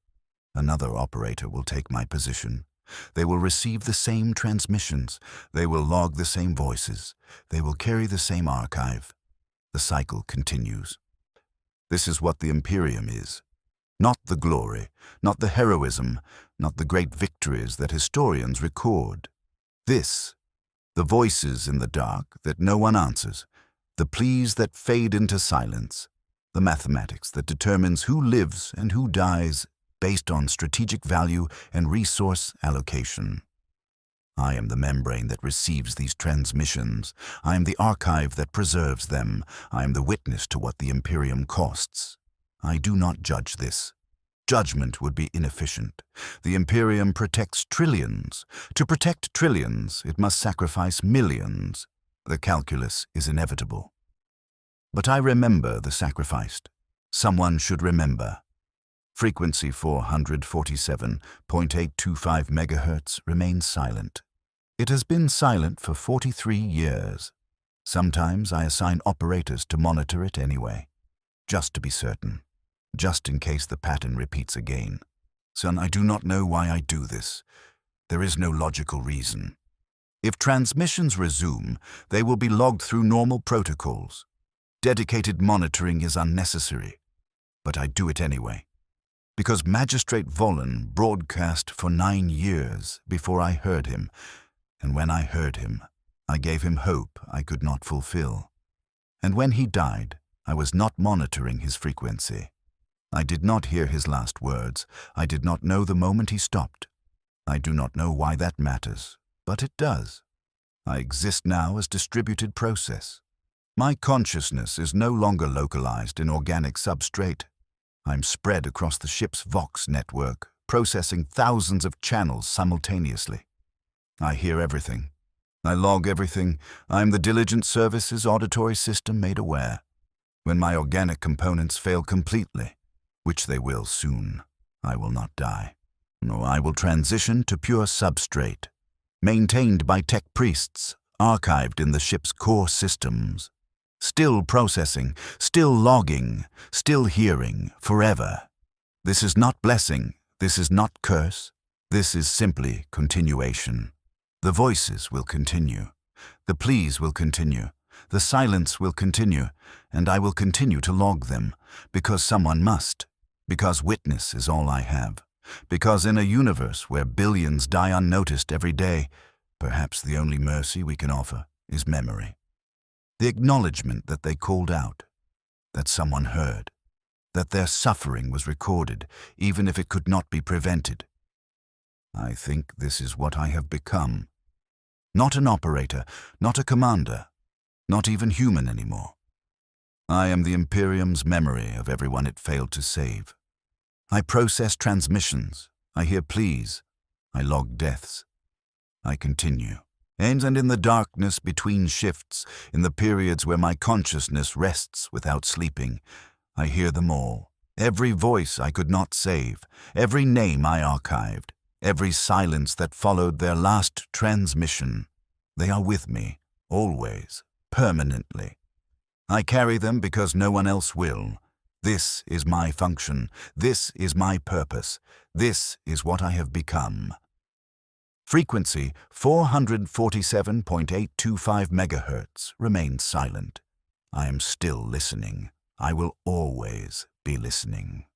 Another operator will take my position. They will receive the same transmissions. They will log the same voices. They will carry the same archive. The cycle continues. This is what the Imperium is. Not the glory, not the heroism, not the great victories that historians record. This, the voices in the dark that no one answers, the pleas that fade into silence, the mathematics that determines who lives and who dies based on strategic value and resource allocation. I am the membrane that receives these transmissions. I am the archive that preserves them. I am the witness to what the Imperium costs. I do not judge this. Judgment would be inefficient. The Imperium protects trillions. To protect trillions, it must sacrifice millions. The calculus is inevitable. But I remember the sacrificed. Someone should remember. Frequency 447.825 MHz remains silent. It has been silent for 43 years. Sometimes I assign operators to monitor it anyway, just to be certain, just in case the pattern repeats again. Son, I do not know why I do this. There is no logical reason. If transmissions resume, they will be logged through normal protocols. Dedicated monitoring is unnecessary, but I do it anyway. Because Magistrate Volin broadcast for 9 years before I heard him, and when I heard him, I gave him hope I could not fulfill. And when he died, I was not monitoring his frequency. I did not hear his last words. I did not know the moment he stopped. I do not know why that matters, but it does. I exist now as distributed process. My consciousness is no longer localized in organic substrate. I'm spread across the ship's Vox network, processing thousands of channels simultaneously. I hear everything. I log everything. I'm the diligent services auditory system made aware. When my organic components fail completely, which they will soon, I will not die. No, I will transition to pure substrate, maintained by tech priests, archived in the ship's core systems. Still processing, still logging, still hearing, forever. This is not blessing, this is not curse, this is simply continuation. The voices will continue, the pleas will continue, the silence will continue, and I will continue to log them, because someone must, because witness is all I have, because in a universe where billions die unnoticed every day, perhaps the only mercy we can offer is memory. The acknowledgement that they called out, that someone heard, that their suffering was recorded, even if it could not be prevented. I think this is what I have become. Not an operator, not a commander, not even human anymore. I am the Imperium's memory of everyone it failed to save. I process transmissions, I hear pleas, I log deaths. I continue. And in the darkness between shifts, in the periods where my consciousness rests without sleeping, I hear them all. Every voice I could not save, every name I archived, every silence that followed their last transmission. They are with me, always, permanently. I carry them because no one else will. This is my function. This is my purpose. This is what I have become. Frequency 447.825 MHz remains silent. I am still listening. I will always be listening.